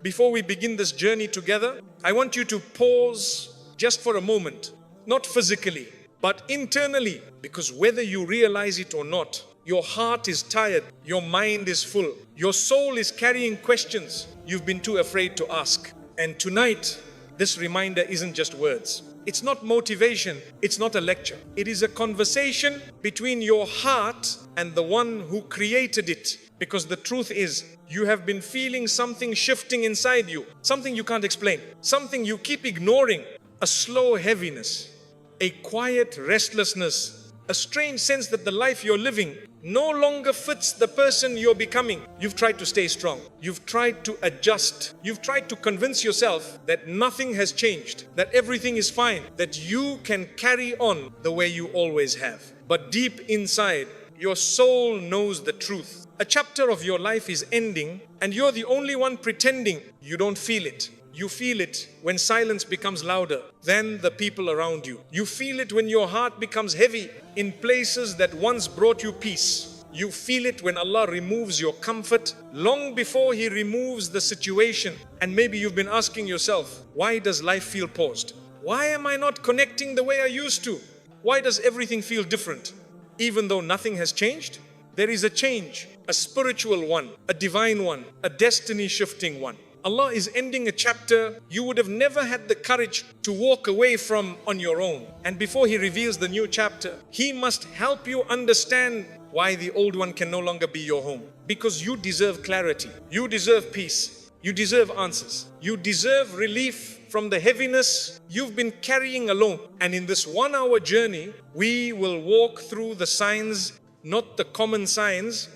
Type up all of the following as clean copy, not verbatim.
Before we begin this journey together, I want you to pause just for a moment, not physically, but internally, because whether you realize it or not, your heart is tired, your mind is full, your soul is carrying questions you've been too afraid to ask. And tonight, this reminder isn't just words. It's not motivation, it's not a lecture. It is a conversation between your heart and the one who created it. Because the truth is, you have been feeling something shifting inside you, something you can't explain, something you keep ignoring, a slow heaviness, a quiet restlessness, a strange sense that the life you're living no longer fits the person you're becoming. You've tried to stay strong. You've tried to adjust. You've tried to convince yourself that nothing has changed, that everything is fine, that you can carry on the way you always have. But deep inside, your soul knows the truth. A chapter of your life is ending, and you're the only one pretending you don't feel it. You feel it when silence becomes louder than the people around you. You feel it when your heart becomes heavy in places that once brought you peace. You feel it when Allah removes your comfort long before He removes the situation. And maybe you've been asking yourself, why does life feel paused? Why am I not connecting the way I used to? Why does everything feel different? Even though nothing has changed, there is a change, a spiritual one, a divine one, a destiny shifting one. Allah is ending a chapter you would have never had the courage to walk away from on your own. And before He reveals the new chapter, He must help you understand why the old one can no longer be your home. Because you deserve clarity, you deserve peace, you deserve answers, you deserve relief from the heaviness you've been carrying alone. And in this 1 hour journey, we will walk through the signs, not the common signs,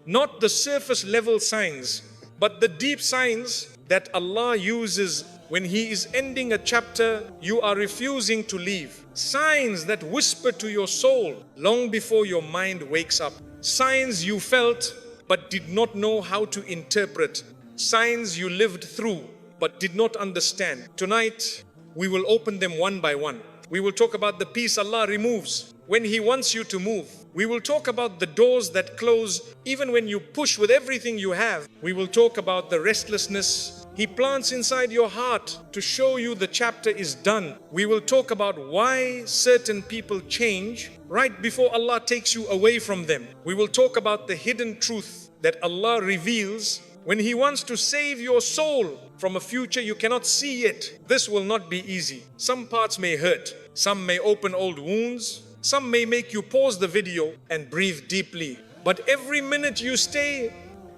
not the surface level signs, but the deep signs that Allah uses when He is ending a chapter you are refusing to leave. Signs that whisper to your soul long before your mind wakes up. Signs you felt but did not know how to interpret. Signs you lived through but did not understand. Tonight, we will open them one by one. We will talk about the peace Allah removes when He wants you to move. We will talk about the doors that close even when you push with everything you have. We will talk about the restlessness He plants inside your heart to show you the chapter is done. We will talk about why certain people change right before Allah takes you away from them. We will talk about the hidden truth that Allah reveals when He wants to save your soul from a future you cannot see yet. This will not be easy. Some parts may hurt. Some may open old wounds. Some may make you pause the video and breathe deeply. But every minute you stay,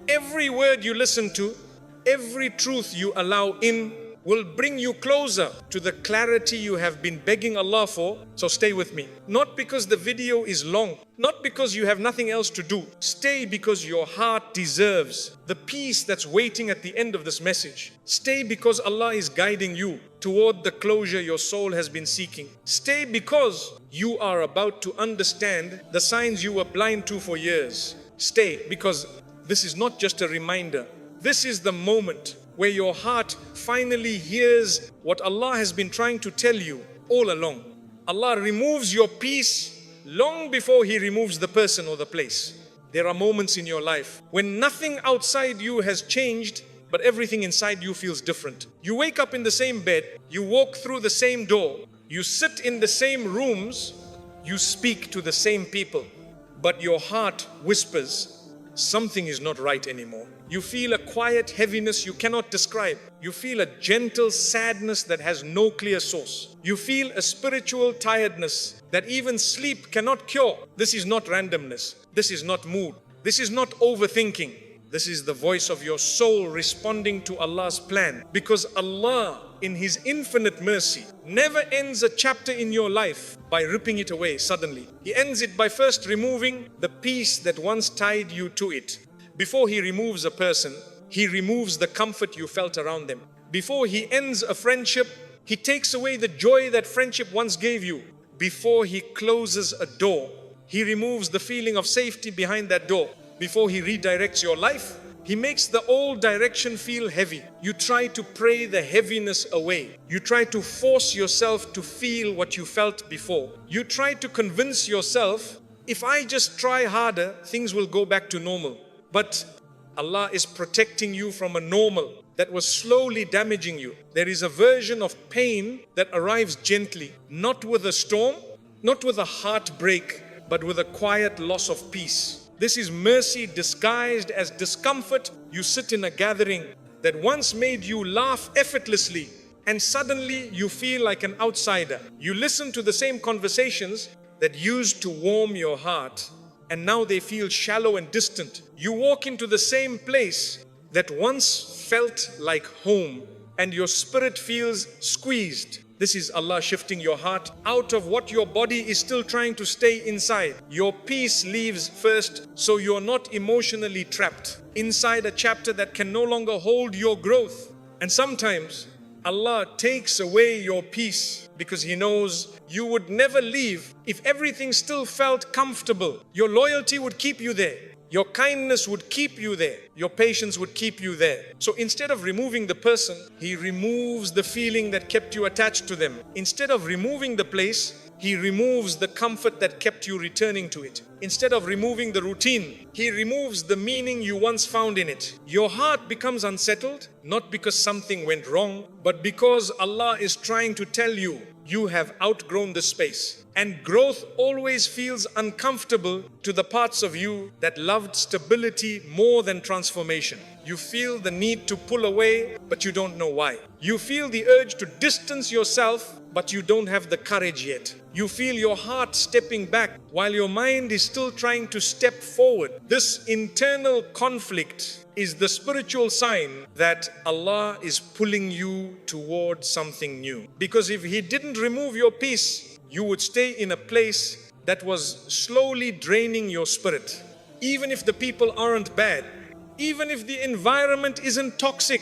every word you listen to, every truth you allow in will bring you closer to the clarity you have been begging Allah for. So stay with me. Not because the video is long, not because you have nothing else to do. Stay because your heart deserves the peace that's waiting at the end of this message. Stay because Allah is guiding you toward the closure your soul has been seeking. Stay because you are about to understand the signs you were blind to for years. Stay because this is not just a reminder. This is the moment where your heart finally hears what Allah has been trying to tell you all along. Allah removes your peace long before He removes the person or the place. There are moments in your life when nothing outside you has changed, but everything inside you feels different. You wake up in the same bed, you walk through the same door, you sit in the same rooms, you speak to the same people, but your heart whispers, something is not right anymore. You feel a quiet heaviness you cannot describe. You feel a gentle sadness that has no clear source. You feel a spiritual tiredness that even sleep cannot cure. This is not randomness. This is not mood. This is not overthinking. This is the voice of your soul responding to Allah's plan. Because Allah, in His infinite mercy, never ends a chapter in your life by ripping it away suddenly. He ends it by first removing the peace that once tied you to it. Before He removes a person, He removes the comfort you felt around them. Before He ends a friendship, He takes away the joy that friendship once gave you. Before He closes a door, He removes the feeling of safety behind that door. Before He redirects your life, He makes the old direction feel heavy. You try to pray the heaviness away. You try to force yourself to feel what you felt before. You try to convince yourself, if I just try harder, things will go back to normal. But Allah is protecting you from a normal. that was slowly damaging you. There is a version of pain that arrives gently, not with a storm, not with a heartbreak, but with a quiet loss of peace. This is mercy disguised as discomfort. You sit in a gathering that once made you laugh effortlessly, and suddenly you feel like an outsider. You listen to the same conversations that used to warm your heart, and now they feel shallow and distant. You walk into the same place that once felt like home, and your spirit feels squeezed. This is Allah shifting your heart out of what your body is still trying to stay inside. Your peace leaves first, so you're not emotionally trapped inside a chapter that can no longer hold your growth. And sometimes Allah takes away your peace because He knows you would never leave if everything still felt comfortable. Your loyalty would keep you there. Your kindness would keep you there. Your patience would keep you there. So instead of removing the person, He removes the feeling that kept you attached to them. Instead of removing the place, He removes the comfort that kept you returning to it. Instead of removing the routine, He removes the meaning you once found in it. Your heart becomes unsettled, not because something went wrong, but because Allah is trying to tell you, you have outgrown the space. And growth always feels uncomfortable to the parts of you that loved stability more than transformation. You feel the need to pull away, but you don't know why. You feel the urge to distance yourself, but you don't have the courage yet. You feel your heart stepping back while your mind is still trying to step forward. This internal conflict is the spiritual sign that Allah is pulling you towards something new. Because if He didn't remove your peace, you would stay in a place that was slowly draining your spirit. Even if the people aren't bad, even if the environment isn't toxic,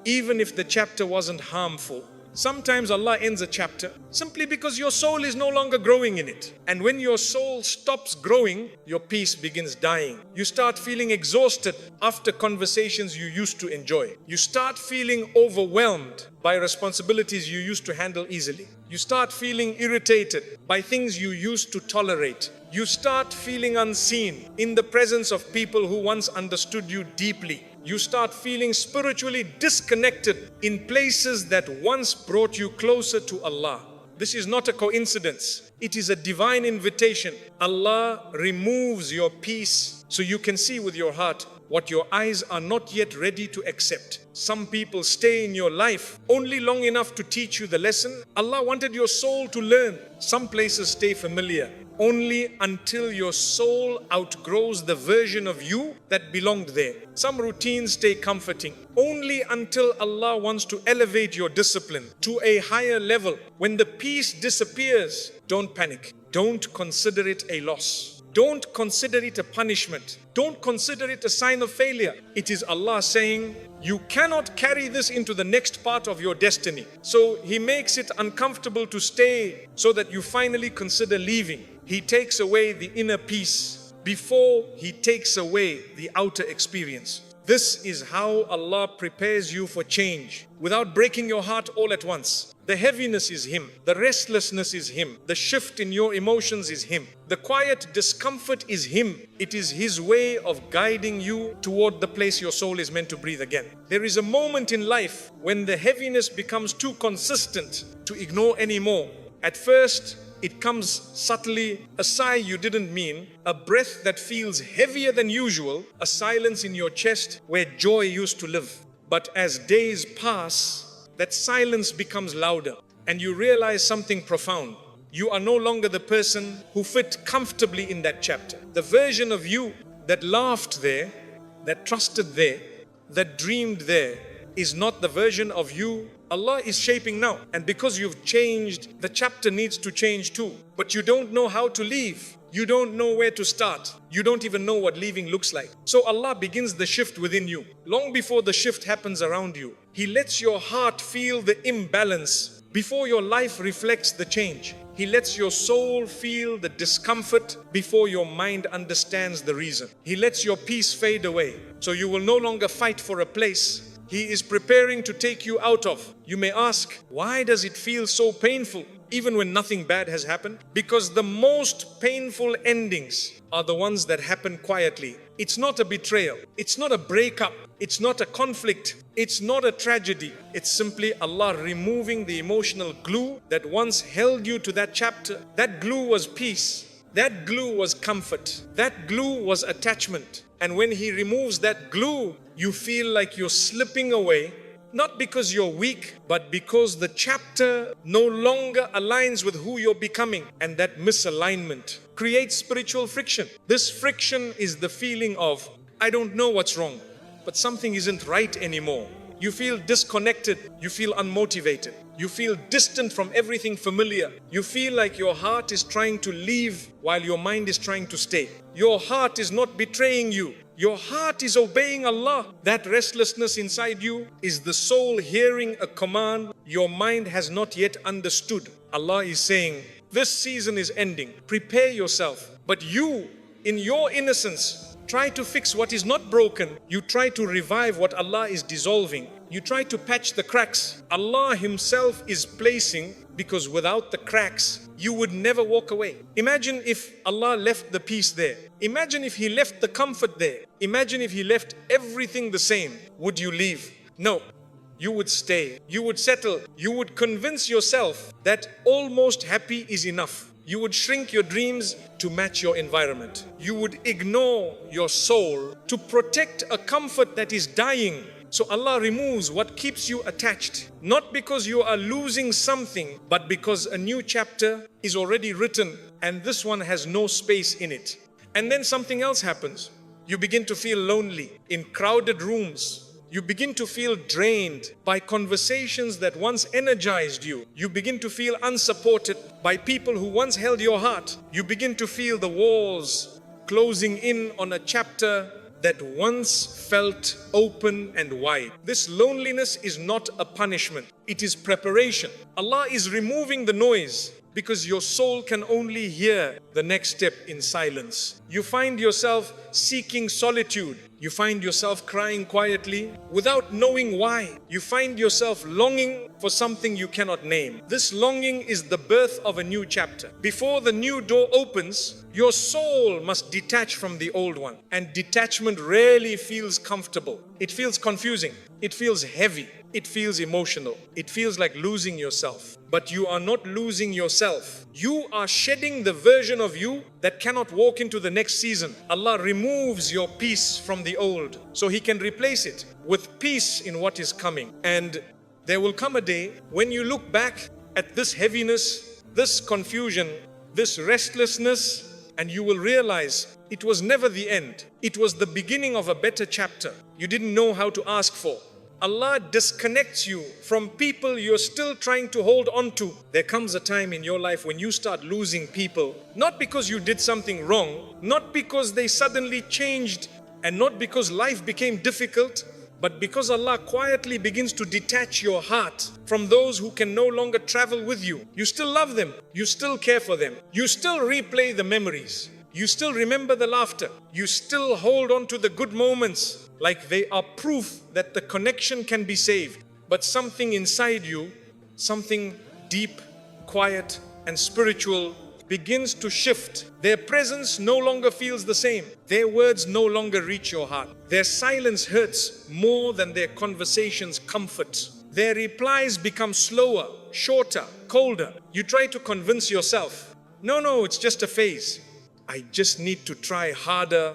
even if the chapter wasn't harmful. Sometimes Allah ends a chapter simply because your soul is no longer growing in it. And when your soul stops growing, your peace begins dying. You start feeling exhausted after conversations you used to enjoy. You start feeling overwhelmed by responsibilities you used to handle easily. You start feeling irritated by things you used to tolerate. You start feeling unseen in the presence of people who once understood you deeply. You start feeling spiritually disconnected in places that once brought you closer to Allah. This is not a coincidence. It is a divine invitation. Allah removes your peace so you can see with your heart what your eyes are not yet ready to accept. Some people stay in your life only long enough to teach you the lesson Allah wanted your soul to learn. Some places stay familiar only until your soul outgrows the version of you that belonged there. Some routines stay comforting only until Allah wants to elevate your discipline to a higher level. When the peace disappears, don't panic. Don't consider it a loss. Don't consider it a punishment. Don't consider it a sign of failure. It is Allah saying, you cannot carry this into the next part of your destiny. So He makes it uncomfortable to stay so that you finally consider leaving. He takes away the inner peace before He takes away the outer experience. This is how Allah prepares you for change without breaking your heart all at once. The heaviness is Him. The restlessness is Him. The shift in your emotions is Him. The quiet discomfort is Him. It is His way of guiding you toward the place your soul is meant to breathe again. There is a moment in life when the heaviness becomes too consistent to ignore anymore. At first, it comes subtly, a sigh you didn't mean, a breath that feels heavier than usual, a silence in your chest where joy used to live. But as days pass, that silence becomes louder and you realize something profound. You are no longer the person who fit comfortably in that chapter. The version of you that laughed there, that trusted there, that dreamed there, is not the version of you Allah is shaping now. And because you've changed, the chapter needs to change too. But you don't know how to leave. You don't know where to start. You don't even know what leaving looks like. So Allah begins the shift within you. Long before the shift happens around you, He lets your heart feel the imbalance before your life reflects the change. He lets your soul feel the discomfort before your mind understands the reason. He lets your peace fade away, so you will no longer fight for a place He is preparing to take you out of. You may ask, why does it feel so painful even when nothing bad has happened? Because the most painful endings are the ones that happen quietly. It's not a betrayal. It's not a breakup. It's not a conflict. It's not a tragedy. It's simply Allah removing the emotional glue that once held you to that chapter. That glue was peace. That glue was comfort. That glue was attachment. And when He removes that glue, you feel like you're slipping away, not because you're weak, but because the chapter no longer aligns with who you're becoming. And that misalignment creates spiritual friction. This friction is the feeling of, I don't know what's wrong, but something isn't right anymore. You feel disconnected. You feel unmotivated. You feel distant from everything familiar. You feel like your heart is trying to leave while your mind is trying to stay. Your heart is not betraying you. Your heart is obeying Allah. That restlessness inside you is the soul hearing a command your mind has not yet understood. Allah is saying, this season is ending. Prepare yourself. But you, in your innocence, try to fix what is not broken. You try to revive what Allah is dissolving. You try to patch the cracks Allah Himself is placing, because without the cracks, you would never walk away. Imagine if Allah left the peace there. Imagine if He left the comfort there. Imagine if He left everything the same. Would you leave? No. You would stay. You would settle. You would convince yourself that almost happy is enough. You would shrink your dreams to match your environment. You would ignore your soul to protect a comfort that is dying. So Allah removes what keeps you attached, not because you are losing something, but because a new chapter is already written and this one has no space in it. And then something else happens. You begin to feel lonely in crowded rooms. You begin to feel drained by conversations that once energized you. You begin to feel unsupported by people who once held your heart. You begin to feel the walls closing in on a chapter that once felt open and wide. This loneliness is not a punishment. It is preparation. Allah is removing the noise because your soul can only hear the next step in silence. You find yourself seeking solitude. You find yourself crying quietly without knowing why. You find yourself longing for something you cannot name. This longing is the birth of a new chapter. Before the new door opens, your soul must detach from the old one. And detachment rarely feels comfortable. It feels confusing. It feels heavy. It feels emotional. It feels like losing yourself. But you are not losing yourself. You are shedding the version of you that cannot walk into the next season. Allah removes your peace from the old so He can replace it with peace in what is coming. And there will come a day when you look back at this heaviness, this confusion, this restlessness, and you will realize it was never the end. It was the beginning of a better chapter you didn't know how to ask for. Allah disconnects you from people you're still trying to hold on to. There comes a time in your life when you start losing people, not because you did something wrong, not because they suddenly changed, and not because life became difficult, but because Allah quietly begins to detach your heart from those who can no longer travel with you. You still love them. You still care for them. You still replay the memories. You still remember the laughter. You still hold on to the good moments like they are proof that the connection can be saved. But something inside you, something deep, quiet, and spiritual begins to shift. Their presence no longer feels the same. Their words no longer reach your heart. Their silence hurts more than their conversations comfort. Their replies become slower, shorter, colder. You try to convince yourself, no, it's just a phase. I just need to try harder.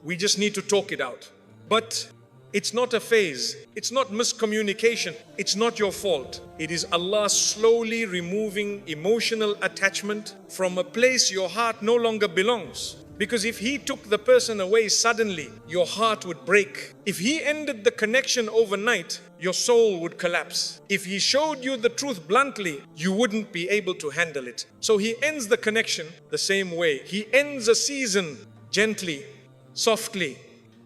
We just need to talk it out. But it's not a phase. It's not miscommunication. It's not your fault. It is Allah slowly removing emotional attachment from a place your heart no longer belongs. Because if He took the person away suddenly, your heart would break. If He ended the connection overnight, your soul would collapse. If He showed you the truth bluntly, you wouldn't be able to handle it. So He ends the connection the same way. He ends a season gently, softly,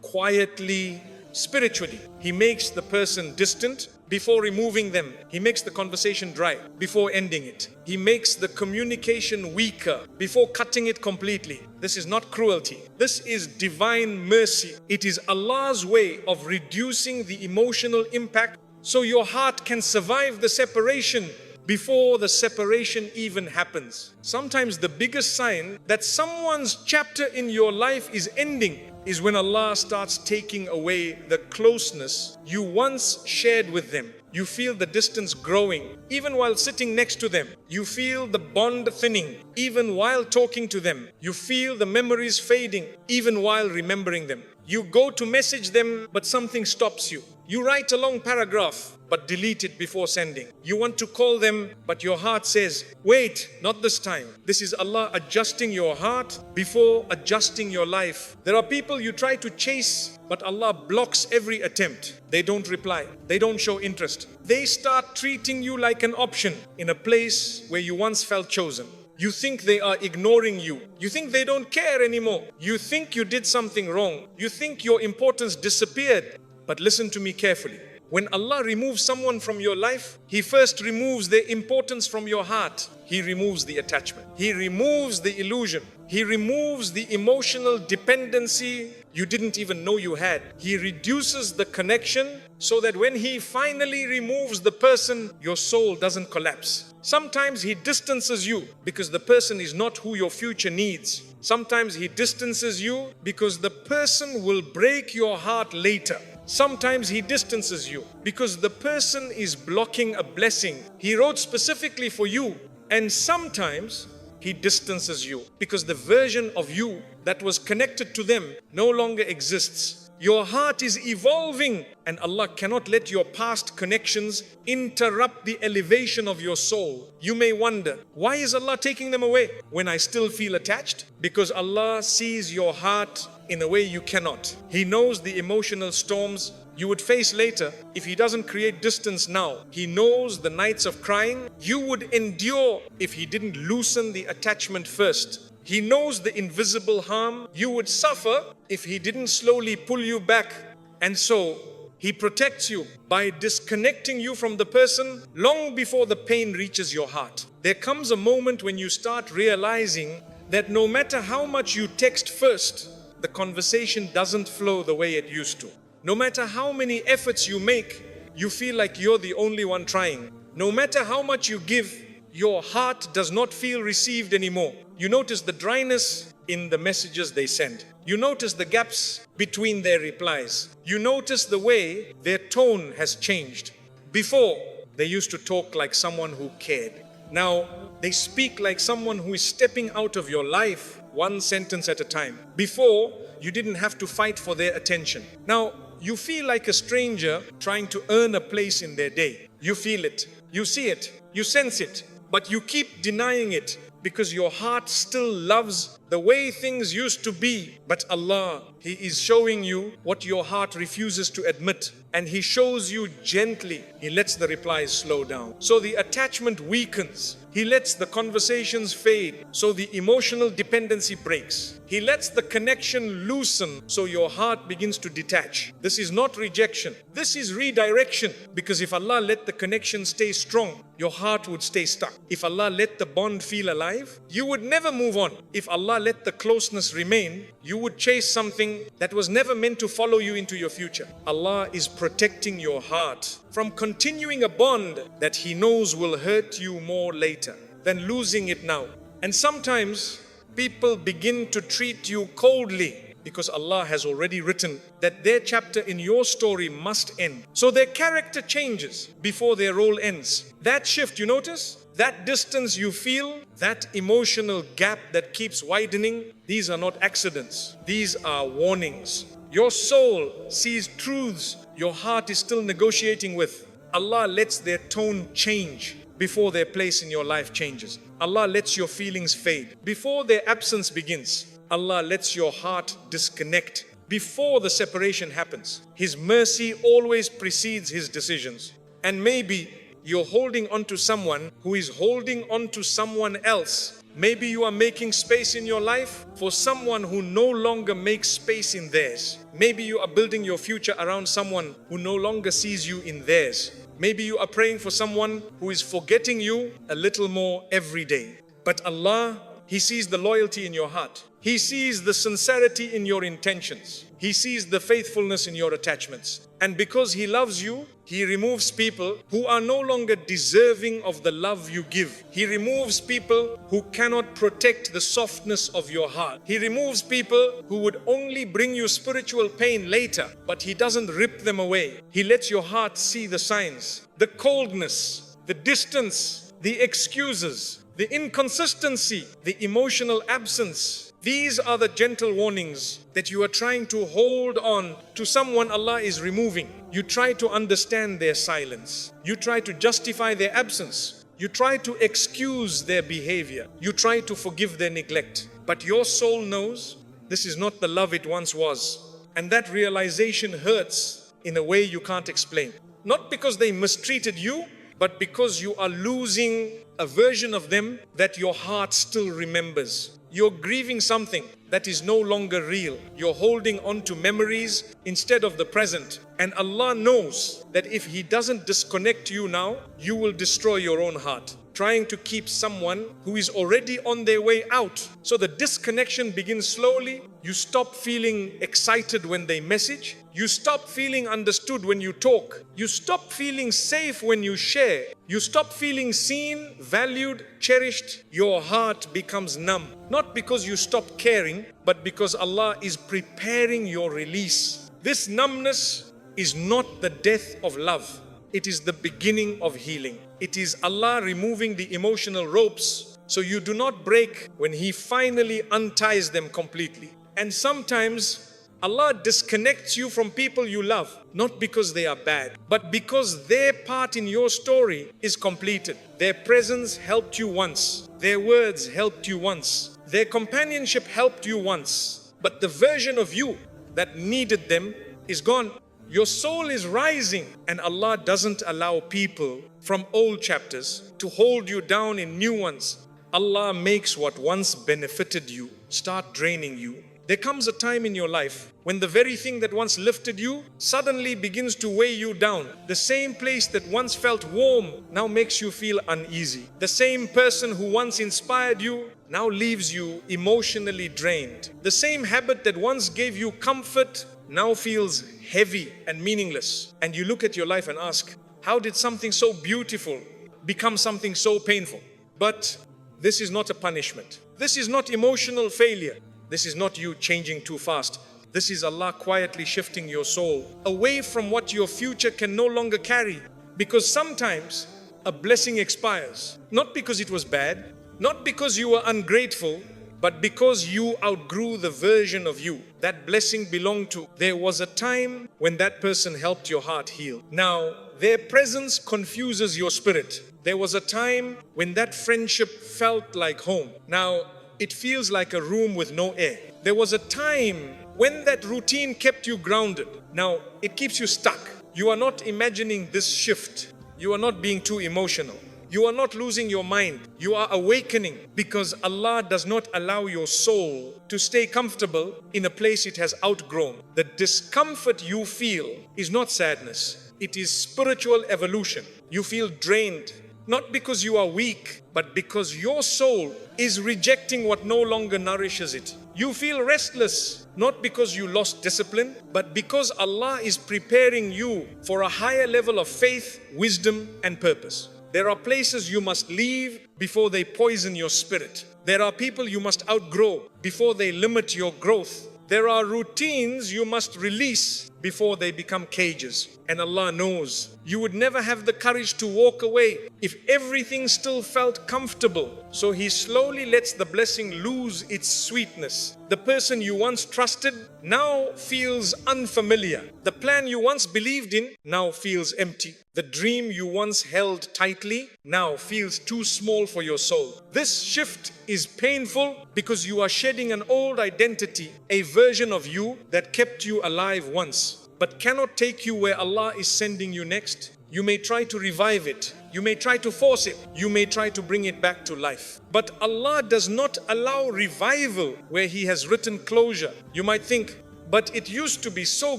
quietly, spiritually. He makes the person distant before removing them. He makes the conversation dry before ending it. He makes the communication weaker before cutting it completely. This is not cruelty. This is divine mercy. It is Allah's way of reducing the emotional impact so your heart can survive the separation before the separation even happens. Sometimes the biggest sign that someone's chapter in your life is ending is when Allah starts taking away the closeness you once shared with them. You feel the distance growing even while sitting next to them. You feel the bond thinning even while talking to them. You feel the memories fading even while remembering them. You go to message them, but something stops you. You write a long paragraph, but delete it before sending. You want to call them, but your heart says, wait, not this time. This is Allah adjusting your heart before adjusting your life. There are people you try to chase, but Allah blocks every attempt. They don't reply. They don't show interest. They start treating you like an option in a place where you once felt chosen. You think they are ignoring you. You think they don't care anymore. You think you did something wrong. You think your importance disappeared. But listen to me carefully. When Allah removes someone from your life, He first removes their importance from your heart. He removes the attachment. He removes the illusion. He removes the emotional dependency you didn't even know you had. He reduces the connection so that when He finally removes the person, your soul doesn't collapse. Sometimes He distances you because the person is not who your future needs. Sometimes He distances you because the person will break your heart later. Sometimes He distances you because the person is blocking a blessing He wrote specifically for you. And sometimes He distances you because the version of you that was connected to them no longer exists. Your heart is evolving, and Allah cannot let your past connections interrupt the elevation of your soul. You may wonder, why is Allah taking them away when I still feel attached? Because Allah sees your heart in a way you cannot. He knows the emotional storms you would face later if He doesn't create distance now. He knows the nights of crying you would endure if He didn't loosen the attachment first. He knows the invisible harm you would suffer if He didn't slowly pull you back. And so He protects you by disconnecting you from the person long before the pain reaches your heart. There comes a moment when you start realizing that no matter how much you text first, the conversation doesn't flow the way it used to. No matter how many efforts you make, you feel like you're the only one trying. No matter how much you give, your heart does not feel received anymore. You notice the dryness in the messages they send. You notice the gaps between their replies. You notice the way their tone has changed. Before, they used to talk like someone who cared. Now, they speak like someone who is stepping out of your life one sentence at a time. Before, you didn't have to fight for their attention. Now, you feel like a stranger trying to earn a place in their day. You feel it, you see it, you sense it, but you keep denying it because your heart still loves the way things used to be. But Allah, He is showing you what your heart refuses to admit. And He shows you gently. He lets the replies slow down. So the attachment weakens. He lets the conversations fade. So the emotional dependency breaks. He lets the connection loosen. So your heart begins to detach. This is not rejection. This is redirection. Because if Allah let the connection stay strong, your heart would stay stuck. If Allah let the bond feel alive, you would never move on. If Allah let the closeness remain, you would chase something that was never meant to follow you into your future. Allah is protecting your heart from continuing a bond that He knows will hurt you more later than losing it now. And sometimes people begin to treat you coldly because Allah has already written that their chapter in your story must end. So their character changes before their role ends. That shift, you notice? That distance you feel, that emotional gap that keeps widening, these are not accidents. These are warnings. Your soul sees truths your heart is still negotiating with. Allah lets their tone change before their place in your life changes. Allah lets your feelings fade before their absence begins. Allah lets your heart disconnect before the separation happens. His mercy always precedes His decisions. And maybe you're holding on to someone who is holding on to someone else. Maybe you are making space in your life for someone who no longer makes space in theirs. Maybe you are building your future around someone who no longer sees you in theirs. Maybe you are praying for someone who is forgetting you a little more every day. But Allah, He sees the loyalty in your heart. He sees the sincerity in your intentions. He sees the faithfulness in your attachments. And because He loves you, He removes people who are no longer deserving of the love you give. He removes people who cannot protect the softness of your heart. He removes people who would only bring you spiritual pain later, but He doesn't rip them away. He lets your heart see the signs, the coldness, the distance, the excuses, the inconsistency, the emotional absence. These are the gentle warnings that you are trying to hold on to someone Allah is removing. You try to understand their silence. You try to justify their absence. You try to excuse their behavior. You try to forgive their neglect. But your soul knows this is not the love it once was. And that realization hurts in a way you can't explain. Not because they mistreated you, but because you are losing a version of them that your heart still remembers. You're grieving something that is no longer real. You're holding on to memories instead of the present. And Allah knows that if He doesn't disconnect you now, you will destroy your own heart, trying to keep someone who is already on their way out. So the disconnection begins slowly. You stop feeling excited when they message. You stop feeling understood when you talk. You stop feeling safe when you share. You stop feeling seen, valued, cherished. Your heart becomes numb. Not because you stop caring, but because Allah is preparing your release. This numbness is not the death of love. It is the beginning of healing. It is Allah removing the emotional ropes so you do not break when He finally unties them completely. And sometimes Allah disconnects you from people you love, not because they are bad, but because their part in your story is completed. Their presence helped you once. Their words helped you once. Their companionship helped you once. But the version of you that needed them is gone. Your soul is rising, and Allah doesn't allow people from old chapters to hold you down in new ones. Allah makes what once benefited you start draining you. There comes a time in your life when the very thing that once lifted you suddenly begins to weigh you down. The same place that once felt warm now makes you feel uneasy. The same person who once inspired you now leaves you emotionally drained. The same habit that once gave you comfort now feels heavy and meaningless. And you look at your life and ask, how did something so beautiful become something so painful? But this is not a punishment. This is not emotional failure. This is not you changing too fast. This is Allah quietly shifting your soul away from what your future can no longer carry. Because sometimes a blessing expires, not because it was bad, not because you were ungrateful, but because you outgrew the version of you that blessing belonged to. There was a time when that person helped your heart heal. Now, their presence confuses your spirit. There was a time when that friendship felt like home. Now, it feels like a room with no air. There was a time when that routine kept you grounded. Now, it keeps you stuck. You are not imagining this shift. You are not being too emotional. You are not losing your mind. You are awakening, because Allah does not allow your soul to stay comfortable in a place it has outgrown. The discomfort you feel is not sadness. It is spiritual evolution. You feel drained, not because you are weak, but because your soul is rejecting what no longer nourishes it. You feel restless, not because you lost discipline, but because Allah is preparing you for a higher level of faith, wisdom, and purpose. There are places you must leave before they poison your spirit. There are people you must outgrow before they limit your growth. There are routines you must release before they become cages. And Allah knows you would never have the courage to walk away if everything still felt comfortable. So He slowly lets the blessing lose its sweetness. The person you once trusted now feels unfamiliar. The plan you once believed in now feels empty. The dream you once held tightly now feels too small for your soul. This shift is painful because you are shedding an old identity, a version of you that kept you alive once, but cannot take you where Allah is sending you next. You may try to revive it. You may try to force it. You may try to bring it back to life. But Allah does not allow revival where He has written closure. You might think, but it used to be so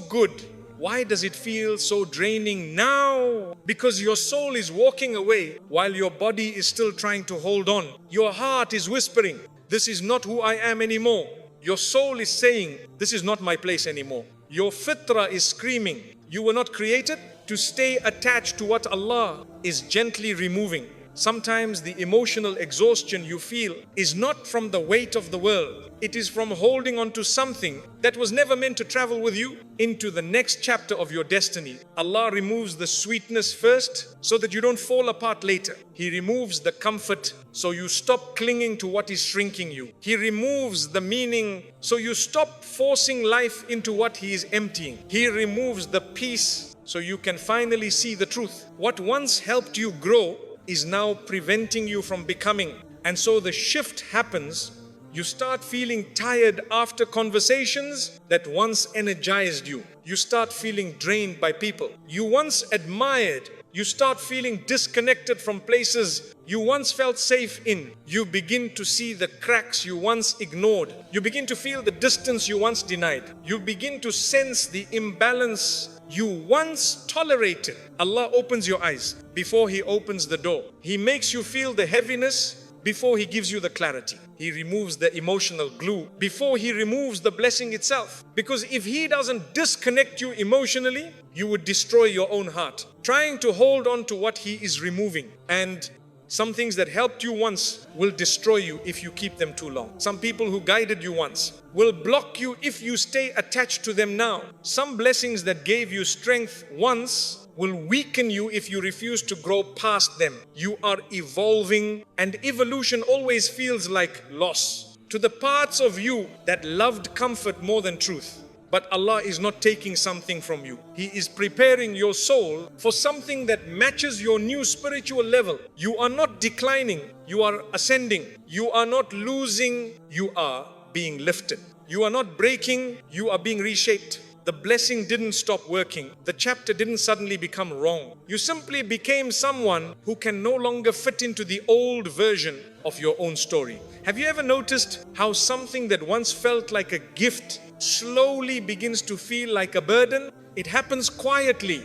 good. Why does it feel so draining now? Because your soul is walking away while your body is still trying to hold on. Your heart is whispering, this is not who I am anymore. Your soul is saying, this is not my place anymore. Your fitra is screaming. You were not created to stay attached to what Allah is gently removing. Sometimes the emotional exhaustion you feel is not from the weight of the world. It is from holding on to something that was never meant to travel with you into the next chapter of your destiny. Allah removes the sweetness first so that you don't fall apart later. He removes the comfort so you stop clinging to what is shrinking you. He removes the meaning so you stop forcing life into what He is emptying. He removes the peace so you can finally see the truth. What once helped you grow is now preventing you from becoming. And so the shift happens. You start feeling tired after conversations that once energized you. You start feeling drained by people you once admired. You start feeling disconnected from places you once felt safe in. You begin to see the cracks you once ignored. You begin to feel the distance you once denied. You begin to sense the imbalance you once tolerated. Allah opens your eyes before He opens the door. He makes you feel the heaviness before He gives you the clarity. He removes the emotional glue before He removes the blessing itself. Because if He doesn't disconnect you emotionally, you would destroy your own heart, trying to hold on to what He is removing. And some things that helped you once will destroy you if you keep them too long. Some people who guided you once will block you if you stay attached to them now. Some blessings that gave you strength once will weaken you if you refuse to grow past them. You are evolving, and evolution always feels like loss to the parts of you that loved comfort more than truth. But Allah is not taking something from you. He is preparing your soul for something that matches your new spiritual level. You are not declining, you are ascending. You are not losing, you are being lifted. You are not breaking, you are being reshaped. The blessing didn't stop working. The chapter didn't suddenly become wrong. You simply became someone who can no longer fit into the old version of your own story. Have you ever noticed how something that once felt like a gift slowly begins to feel like a burden? It happens quietly,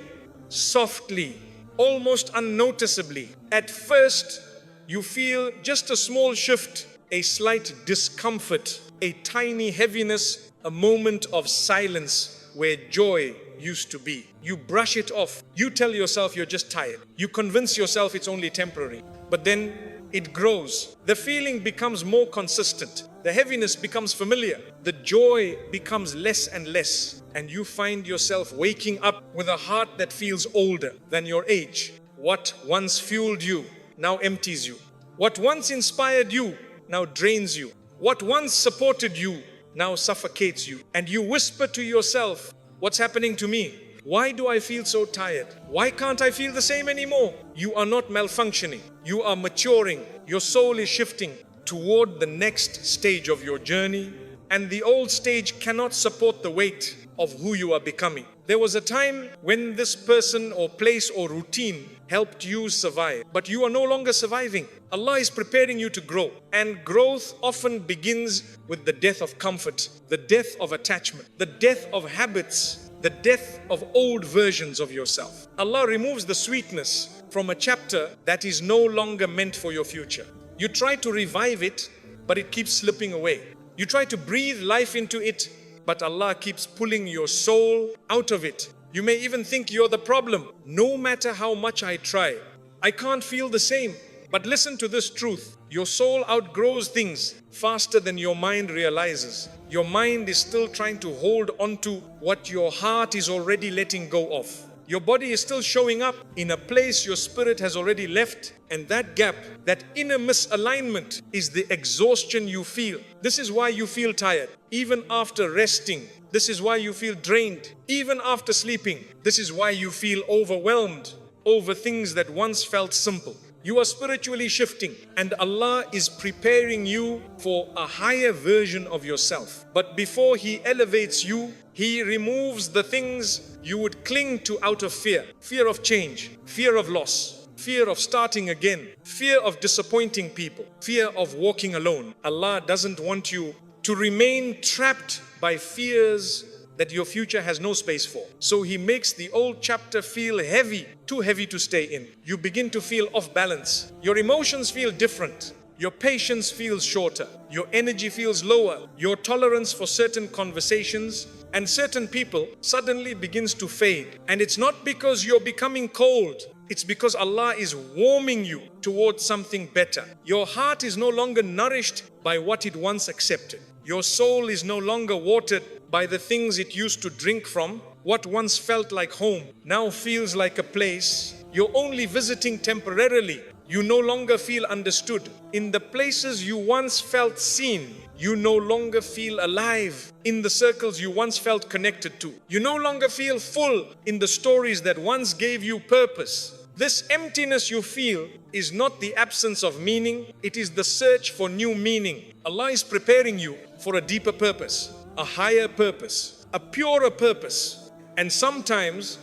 softly, almost unnoticeably. At first, you feel just a small shift, a slight discomfort, a tiny heaviness, a moment of silence where joy used to be. You brush it off. You tell yourself you're just tired. You convince yourself it's only temporary. But then it grows. The feeling becomes more consistent. The heaviness becomes familiar. The joy becomes less and less. And you find yourself waking up with a heart that feels older than your age. What once fueled you now empties you. What once inspired you now drains you. What once supported you now suffocates you. And you whisper to yourself, what's happening to me? Why do I feel so tired? Why can't I feel the same anymore? You are not malfunctioning. You are maturing. Your soul is shifting toward the next stage of your journey. And the old stage cannot support the weight of who you are becoming. There was a time when this person or place or routine helped you survive, but you are no longer surviving. Allah is preparing you to grow, and growth often begins with the death of comfort, the death of attachment, the death of habits, the death of old versions of yourself. Allah removes the sweetness from a chapter that is no longer meant for your future. You try to revive it, but it keeps slipping away. You try to breathe life into it, but Allah keeps pulling your soul out of it. You may even think you're the problem. No matter how much I try, I can't feel the same. But listen to this truth. Your soul outgrows things faster than your mind realizes. Your mind is still trying to hold on to what your heart is already letting go of. Your body is still showing up in a place your spirit has already left. And that gap, that inner misalignment, is the exhaustion you feel. This is why you feel tired, even after resting. This is why you feel drained, even after sleeping. This is why you feel overwhelmed over things that once felt simple. You are spiritually shifting, and Allah is preparing you for a higher version of yourself. But before He elevates you, He removes the things you would cling to out of fear. Fear of change, fear of loss, fear of starting again, fear of disappointing people, fear of walking alone. Allah doesn't want you to remain trapped by fears that your future has no space for. So He makes the old chapter feel heavy, too heavy to stay in. You begin to feel off balance. Your emotions feel different. Your patience feels shorter. Your energy feels lower. Your tolerance for certain conversations and certain people suddenly begins to fade. And it's not because you're becoming cold. It's because Allah is warming you towards something better. Your heart is no longer nourished by what it once accepted. Your soul is no longer watered by the things it used to drink from. What once felt like home now feels like a place you're only visiting temporarily. You no longer feel understood. In the places you once felt seen, you no longer feel alive. In the circles you once felt connected to, you no longer feel full in the stories that once gave you purpose. This emptiness you feel is not the absence of meaning, it is the search for new meaning. Allah is preparing you for a deeper purpose, a higher purpose, a purer purpose. And sometimes,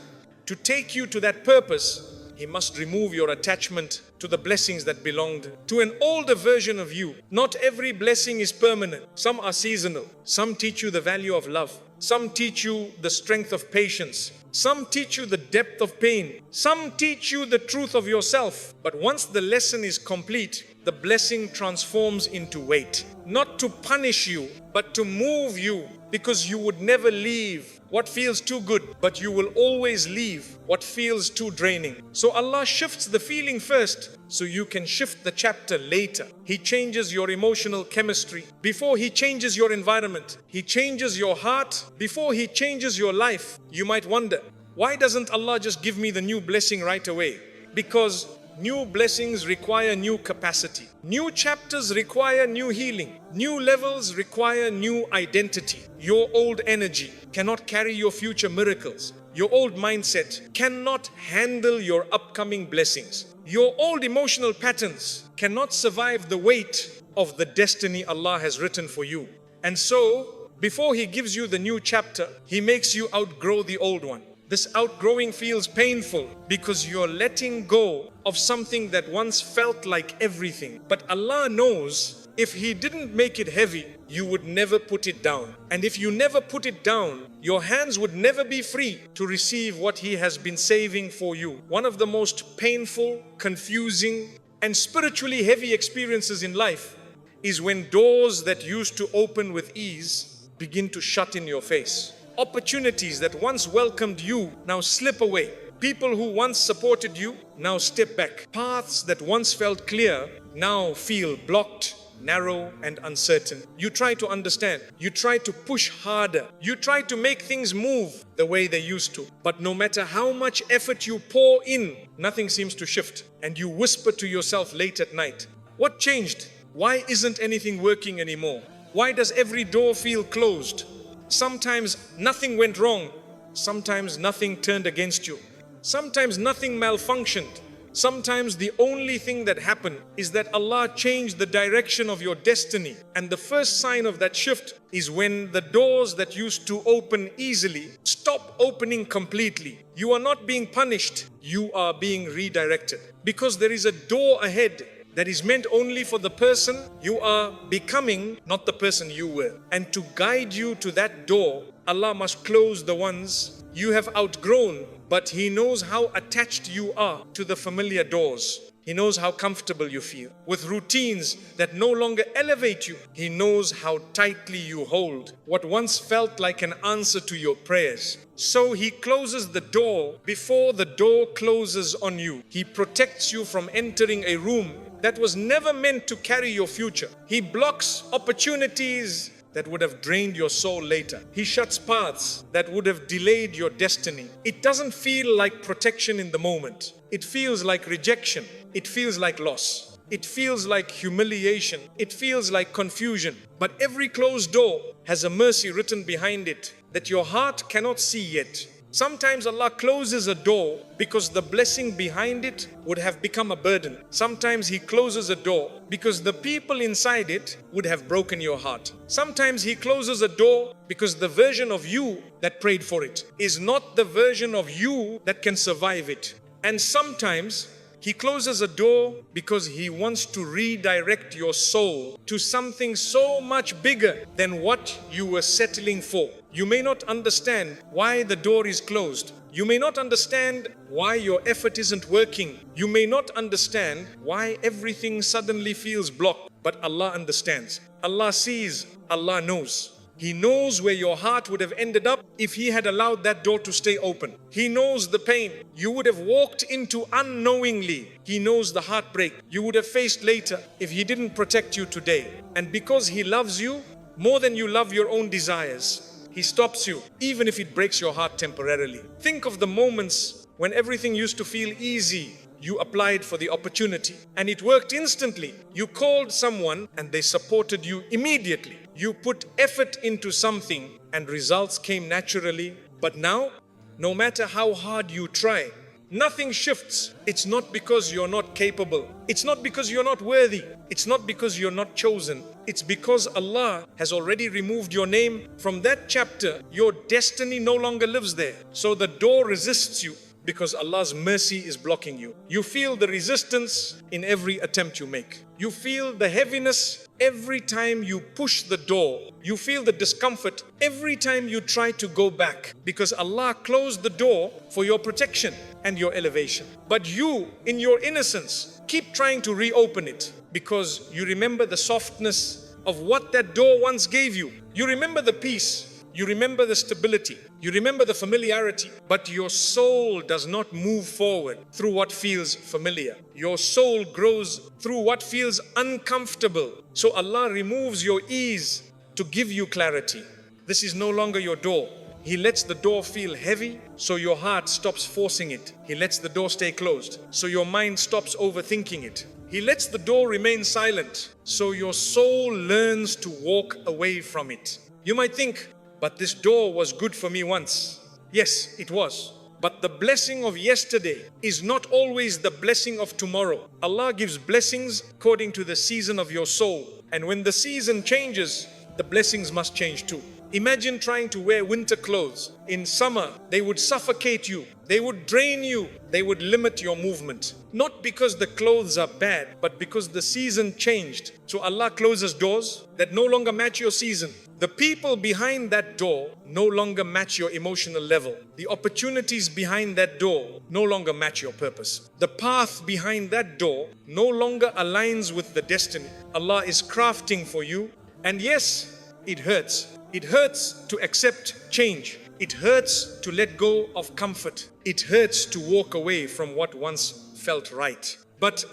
to take you to that purpose, He must remove your attachment to the blessings that belonged to an older version of you. Not every blessing is permanent. Some are seasonal. Some teach you the value of love. Some teach you the strength of patience. Some teach you the depth of pain. Some teach you the truth of yourself. But once the lesson is complete, the blessing transforms into weight. Not to punish you, but to move you, because you would never leave what feels too good, but you will always leave what feels too draining. So Allah shifts the feeling first, so you can shift the chapter later. He changes your emotional chemistry before He changes your environment. He changes your heart before He changes your life. You might wonder, why doesn't Allah just give me the new blessing right away? Because new blessings require new capacity. New chapters require new healing. New levels require new identity. Your old energy cannot carry your future miracles. Your old mindset cannot handle your upcoming blessings. Your old emotional patterns cannot survive the weight of the destiny Allah has written for you. And so, before He gives you the new chapter, He makes you outgrow the old one. This outgrowing feels painful because you're letting go of something that once felt like everything. But Allah knows if He didn't make it heavy, you would never put it down. And if you never put it down, your hands would never be free to receive what He has been saving for you. One of the most painful, confusing, and spiritually heavy experiences in life is when doors that used to open with ease begin to shut in your face. Opportunities that once welcomed you now slip away. People who once supported you now step back. Paths that once felt clear now feel blocked, narrow, and uncertain. You try to understand. You try to push harder. You try to make things move the way they used to. But no matter how much effort you pour in, nothing seems to shift. And you whisper to yourself late at night, what changed? Why isn't anything working anymore? Why does every door feel closed? Sometimes nothing went wrong. Sometimes nothing turned against you. Sometimes nothing malfunctioned. Sometimes the only thing that happened is that Allah changed the direction of your destiny. And the first sign of that shift is when the doors that used to open easily stop opening completely. You are not being punished. You are being redirected. Because there is a door ahead that is meant only for the person you are becoming, not the person you were. And to guide you to that door, Allah must close the ones you have outgrown, but He knows how attached you are to the familiar doors. He knows how comfortable you feel with routines that no longer elevate you. He knows how tightly you hold what once felt like an answer to your prayers. So He closes the door before the door closes on you. He protects you from entering a room that was never meant to carry your future. He blocks opportunities that would have drained your soul later. He shuts paths that would have delayed your destiny. It doesn't feel like protection in the moment. It feels like rejection. It feels like loss. It feels like humiliation. It feels like confusion. But every closed door has a mercy written behind it that your heart cannot see yet. Sometimes Allah closes a door because the blessing behind it would have become a burden. Sometimes He closes a door because the people inside it would have broken your heart. Sometimes He closes a door because the version of you that prayed for it is not the version of you that can survive it. And sometimes He closes a door because He wants to redirect your soul to something so much bigger than what you were settling for. You may not understand why the door is closed. You may not understand why your effort isn't working. You may not understand why everything suddenly feels blocked. But Allah understands. Allah sees. Allah knows. He knows where your heart would have ended up if He had allowed that door to stay open. He knows the pain you would have walked into unknowingly. He knows the heartbreak you would have faced later if He didn't protect you today. And because He loves you more than you love your own desires, He stops you, even if it breaks your heart temporarily. Think of the moments when everything used to feel easy. You applied for the opportunity and it worked instantly. You called someone and they supported you immediately. You put effort into something and results came naturally. But now, no matter how hard you try, nothing shifts. It's not because you're not capable. It's not because you're not worthy. It's not because you're not chosen. It's because Allah has already removed your name from that chapter. Your destiny no longer lives there. So the door resists you because Allah's mercy is blocking you. You feel the resistance in every attempt you make. You feel the heaviness every time you push the door. You feel the discomfort every time you try to go back, because Allah closed the door for your protection and your elevation. But you, in your innocence, keep trying to reopen it because you remember the softness of what that door once gave you. You remember the peace. You remember the stability, you remember the familiarity, but your soul does not move forward through what feels familiar. Your soul grows through what feels uncomfortable. So Allah removes your ease to give you clarity. This is no longer your door. He lets the door feel heavy, so your heart stops forcing it. He lets the door stay closed, so your mind stops overthinking it. He lets the door remain silent, so your soul learns to walk away from it. You might think, but this door was good for me once. Yes, it was. But the blessing of yesterday is not always the blessing of tomorrow. Allah gives blessings according to the season of your soul. And when the season changes, the blessings must change too. Imagine trying to wear winter clothes. In summer, they would suffocate you. They would drain you. They would limit your movement. Not because the clothes are bad, but because the season changed. So Allah closes doors that no longer match your season. The people behind that door no longer match your emotional level. The opportunities behind that door no longer match your purpose. The path behind that door no longer aligns with the destiny Allah is crafting for you. And yes, it hurts. It hurts to accept change. It hurts to let go of comfort. It hurts to walk away from what once felt right. But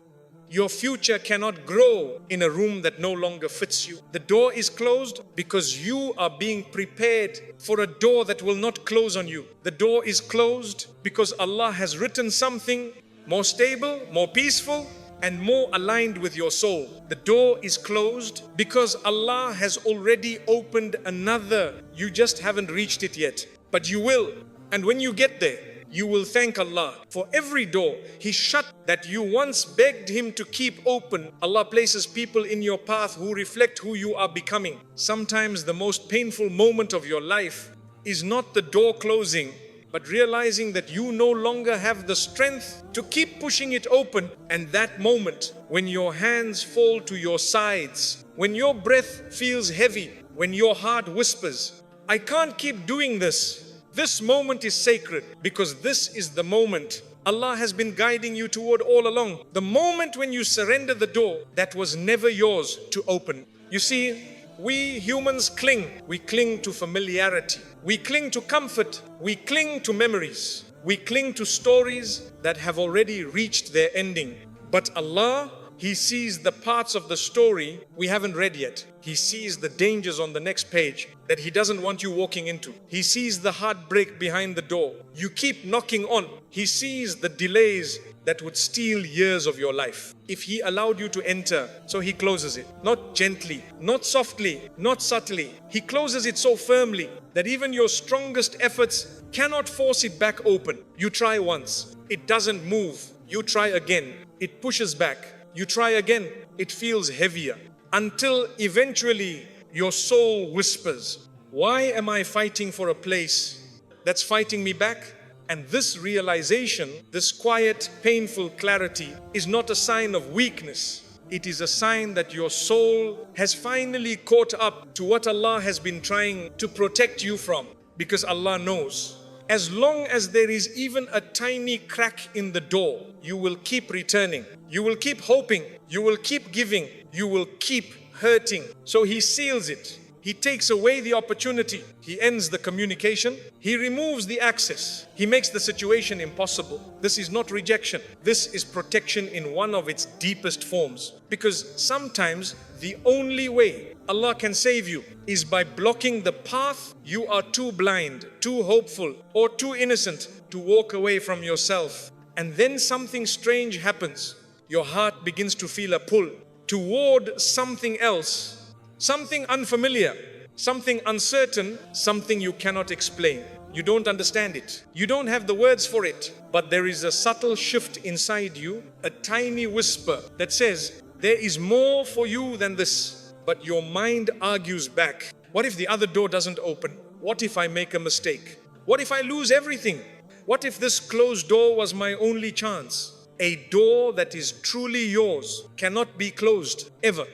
your future cannot grow in a room that no longer fits you. The door is closed because you are being prepared for a door that will not close on you. The door is closed because Allah has written something more stable, more peaceful, and more aligned with your soul. The door is closed because Allah has already opened another. You just haven't reached it yet, but you will. And when you get there, you will thank Allah for every door He shut that you once begged Him to keep open. Allah places people in your path who reflect who you are becoming. Sometimes the most painful moment of your life is not the door closing, but realizing that you no longer have the strength to keep pushing it open. And that moment, when your hands fall to your sides, when your breath feels heavy, when your heart whispers, I can't keep doing this. This moment is sacred because this is the moment Allah has been guiding you toward all along. The moment when you surrender the door that was never yours to open. You see, we humans cling. We cling to familiarity. We cling to comfort. We cling to memories. We cling to stories that have already reached their ending. But Allah, He sees the parts of the story we haven't read yet. He sees the dangers on the next page that He doesn't want you walking into. He sees the heartbreak behind the door you keep knocking on. He sees the delays that would steal years of your life if He allowed you to enter. So He closes it, not gently, not softly, not subtly. He closes it so firmly that even your strongest efforts cannot force it back open. You try once, it doesn't move. You try again, it pushes back. You try again, it feels heavier, until eventually your soul whispers, why am I fighting for a place that's fighting me back? And this realization, this quiet, painful clarity is not a sign of weakness. It is a sign that your soul has finally caught up to what Allah has been trying to protect you from. Because Allah knows, as long as there is even a tiny crack in the door, you will keep returning. You will keep hoping. You will keep giving. You will keep hurting. So He seals it. He takes away the opportunity. He ends the communication. He removes the access. He makes the situation impossible. This is not rejection. This is protection in one of its deepest forms. Because sometimes the only way Allah can save you is by blocking the path you are too blind, too hopeful, or too innocent to walk away from yourself. And then something strange happens. Your heart begins to feel a pull toward something else. Something unfamiliar, something uncertain, something you cannot explain. You don't understand it. You don't have the words for it. But there is a subtle shift inside you, a tiny whisper that says, there is more for you than this. But your mind argues back. What if the other door doesn't open? What if I make a mistake? What if I lose everything? What if this closed door was my only chance? A door that is truly yours cannot be closed, ever.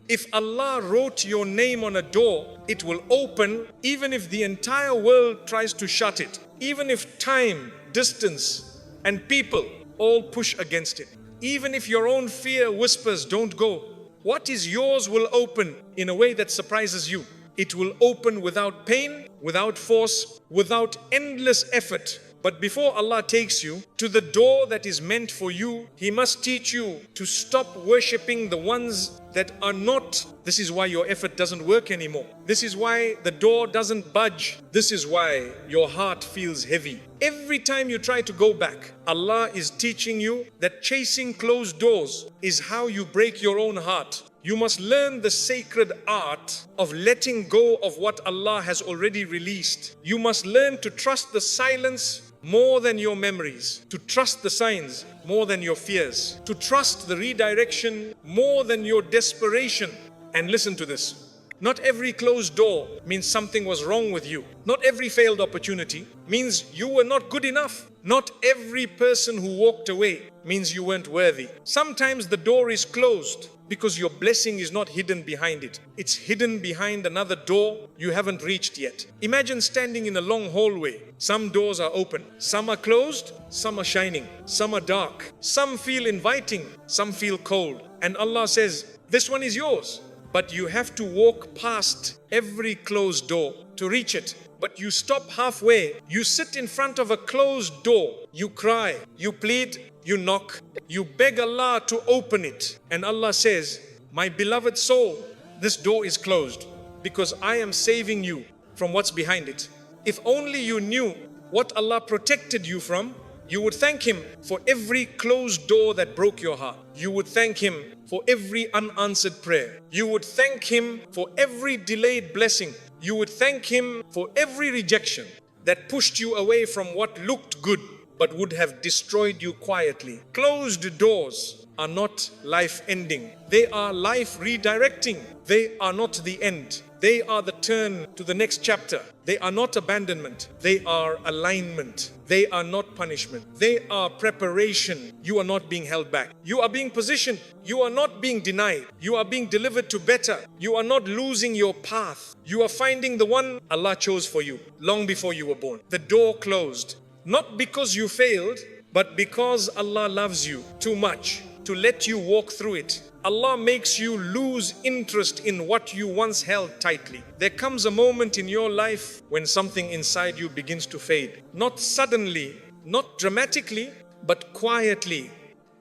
If Allah wrote your name on a door, it will open even if the entire world tries to shut it. Even if time, distance, and people all push against it. Even if your own fear whispers, don't go. What is yours will open in a way that surprises you. It will open without pain, without force, without endless effort. But before Allah takes you to the door that is meant for you, He must teach you to stop worshipping the ones that are not. This is why your effort doesn't work anymore. This is why the door doesn't budge. This is why your heart feels heavy. Every time you try to go back, Allah is teaching you that chasing closed doors is how you break your own heart. You must learn the sacred art of letting go of what Allah has already released. You must learn to trust the silence more than your memories, to trust the signs more than your fears, to trust the redirection more than your desperation. And listen to this. Not every closed door means something was wrong with you. Not every failed opportunity means you were not good enough. Not every person who walked away means you weren't worthy. Sometimes the door is closed because your blessing is not hidden behind it. It's hidden behind another door you haven't reached yet. Imagine standing in a long hallway. Some doors are open, some are closed, some are shining, some are dark, some feel inviting, some feel cold. And Allah says, this one is yours. But you have to walk past every closed door to reach it. But you stop halfway. You sit in front of a closed door. You cry, you plead, you knock, you beg Allah to open it. And Allah says, my beloved soul, this door is closed because I am saving you from what's behind it. If only you knew what Allah protected you from, you would thank Him for every closed door that broke your heart. You would thank Him for every unanswered prayer. You would thank Him for every delayed blessing. You would thank Him for every rejection that pushed you away from what looked good but would have destroyed you quietly. Closed doors are not life-ending. They are life-redirecting. They are not the end. They are the turn to the next chapter. They are not abandonment. They are alignment. They are not punishment. They are preparation. You are not being held back. You are being positioned. You are not being denied. You are being delivered to better. You are not losing your path. You are finding the one Allah chose for you long before you were born. The door closed. Not because you failed, but because Allah loves you too much to let you walk through it. Allah makes you lose interest in what you once held tightly. There comes a moment in your life when something inside you begins to fade. Not suddenly, not dramatically, but quietly,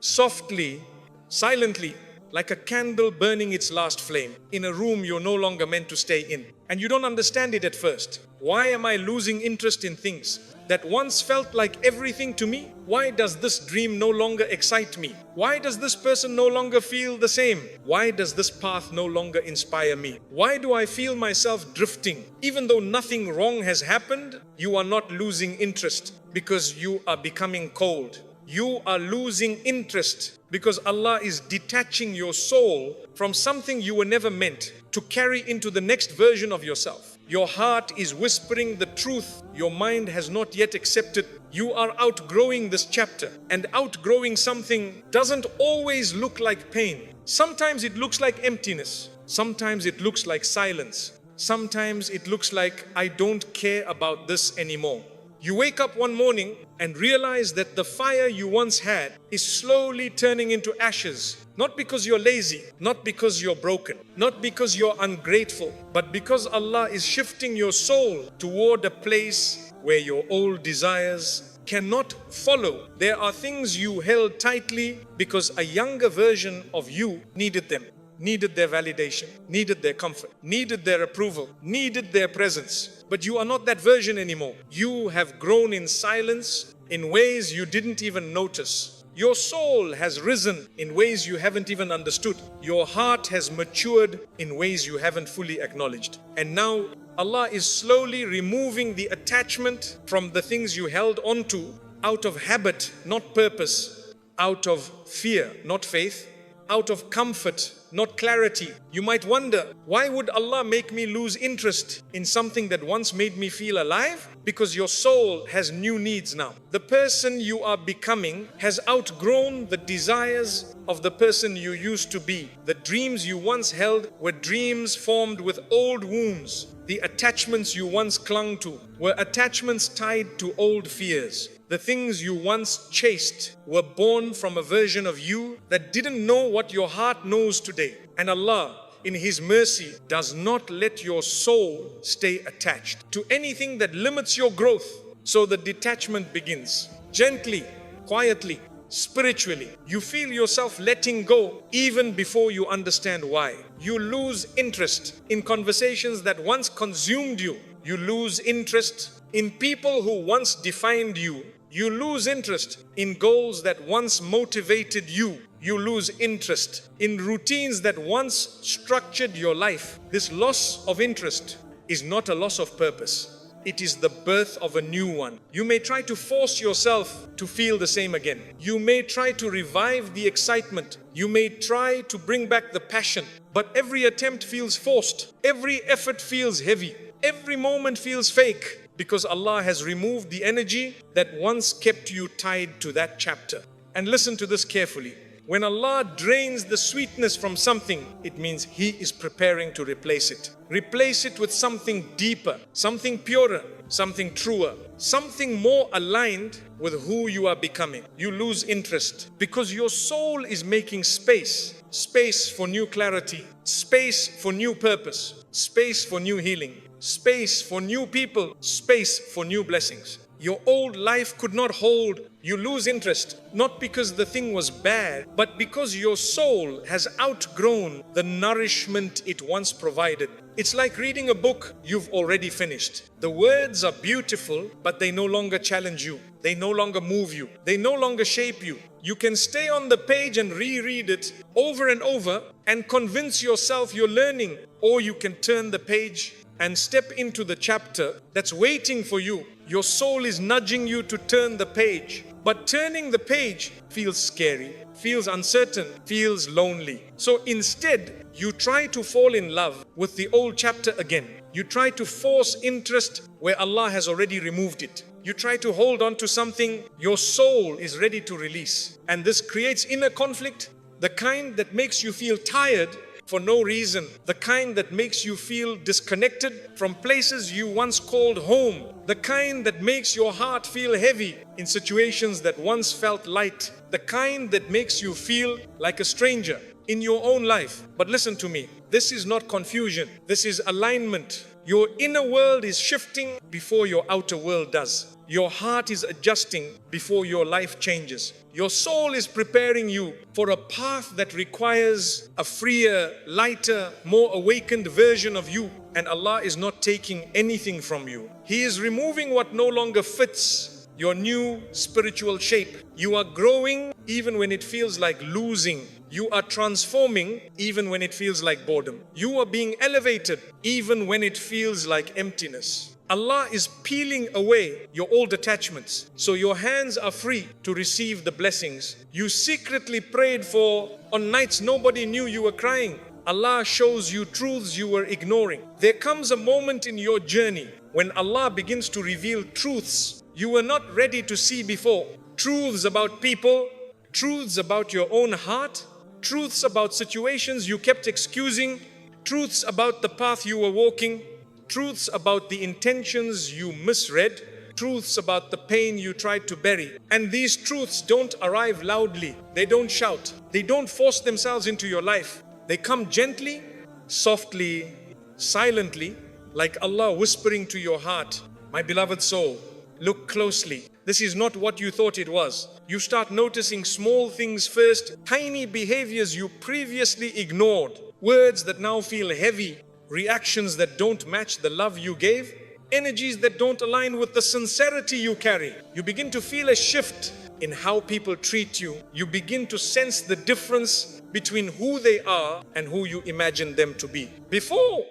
softly, silently, like a candle burning its last flame in a room you're no longer meant to stay in. And you don't understand it at first. Why am I losing interest in things that once felt like everything to me? Why does this dream no longer excite me? Why does this person no longer feel the same? Why does this path no longer inspire me? Why do I feel myself drifting? Even though nothing wrong has happened, you are not losing interest because you are becoming cold. You are losing interest because Allah is detaching your soul from something you were never meant to carry into the next version of yourself. Your heart is whispering the truth your mind has not yet accepted. You are outgrowing this chapter, and outgrowing something doesn't always look like pain. Sometimes it looks like emptiness. Sometimes it looks like silence. Sometimes it looks like I don't care about this anymore. You wake up one morning and realize that the fire you once had is slowly turning into ashes. Not because you're lazy, not because you're broken, not because you're ungrateful, but because Allah is shifting your soul toward a place where your old desires cannot follow. There are things you held tightly because a younger version of you needed them, needed their validation, needed their comfort, needed their approval, needed their presence. But you are not that version anymore. You have grown in silence in ways you didn't even notice. Your soul has risen in ways you haven't even understood. Your heart has matured in ways you haven't fully acknowledged. And now Allah is slowly removing the attachment from the things you held onto out of habit, not purpose, out of fear, not faith, out of comfort, not clarity. You might wonder, why would Allah make me lose interest in something that once made me feel alive? Because your soul has new needs now. The person you are becoming has outgrown the desires of the person you used to be. The dreams you once held were dreams formed with old wounds. The attachments you once clung to were attachments tied to old fears. The things you once chased were born from a version of you that didn't know what your heart knows today. And Allah, in His mercy, does not let your soul stay attached to anything that limits your growth. So the detachment begins. Gently, quietly, spiritually. You feel yourself letting go even before you understand why. You lose interest in conversations that once consumed you. You lose interest in people who once defined you. You lose interest in goals that once motivated you. You lose interest in routines that once structured your life. This loss of interest is not a loss of purpose. It is the birth of a new one. You may try to force yourself to feel the same again. You may try to revive the excitement. You may try to bring back the passion. But every attempt feels forced. Every effort feels heavy. Every moment feels fake. Because Allah has removed the energy that once kept you tied to that chapter. And listen to this carefully. When Allah drains the sweetness from something, it means He is preparing to replace it. Replace it with something deeper, something purer, something truer, something more aligned with who you are becoming. You lose interest because your soul is making space. Space for new clarity, space for new purpose, space for new healing, space for new people, space for new blessings. Your old life could not hold. You lose interest, not because the thing was bad, but because your soul has outgrown the nourishment it once provided. It's like reading a book you've already finished. The words are beautiful, but they no longer challenge you. They no longer move you. They no longer shape you. You can stay on the page and reread it over and over and convince yourself you're learning, or you can turn the page and step into the chapter that's waiting for you. Your soul is nudging you to turn the page, but turning the page feels scary, feels uncertain, feels lonely. So instead, you try to fall in love with the old chapter again. You try to force interest where Allah has already removed it. You try to hold on to something your soul is ready to release. And this creates inner conflict, the kind that makes you feel tired for no reason, the kind that makes you feel disconnected from places you once called home, the kind that makes your heart feel heavy in situations that once felt light, the kind that makes you feel like a stranger in your own life. But listen to me, this is not confusion, this is alignment. Your inner world is shifting before your outer world does. Your heart is adjusting before your life changes. Your soul is preparing you for a path that requires a freer, lighter, more awakened version of you. And Allah is not taking anything from you. He is removing what no longer fits your new spiritual shape. You are growing even when it feels like losing. You are transforming even when it feels like boredom. You are being elevated even when it feels like emptiness. Allah is peeling away your old attachments, so your hands are free to receive the blessings you secretly prayed for on nights nobody knew you were crying. Allah shows you truths you were ignoring. There comes a moment in your journey when Allah begins to reveal truths you were not ready to see before. Truths about people, truths about your own heart, truths about situations you kept excusing, truths about the path you were walking, truths about the intentions you misread. truths about the pain you tried to bury. And these truths don't arrive loudly. They don't shout. They don't force themselves into your life. They come gently, softly, silently, like Allah whispering to your heart, my beloved soul, look closely. This is not what you thought it was. You start noticing small things first, tiny behaviors you previously ignored, words that now feel heavy, reactions that don't match the love you gave, energies that don't align with the sincerity you carry. You begin to feel a shift in how people treat you. You begin to sense the difference between who they are and who you imagine them to be. Before,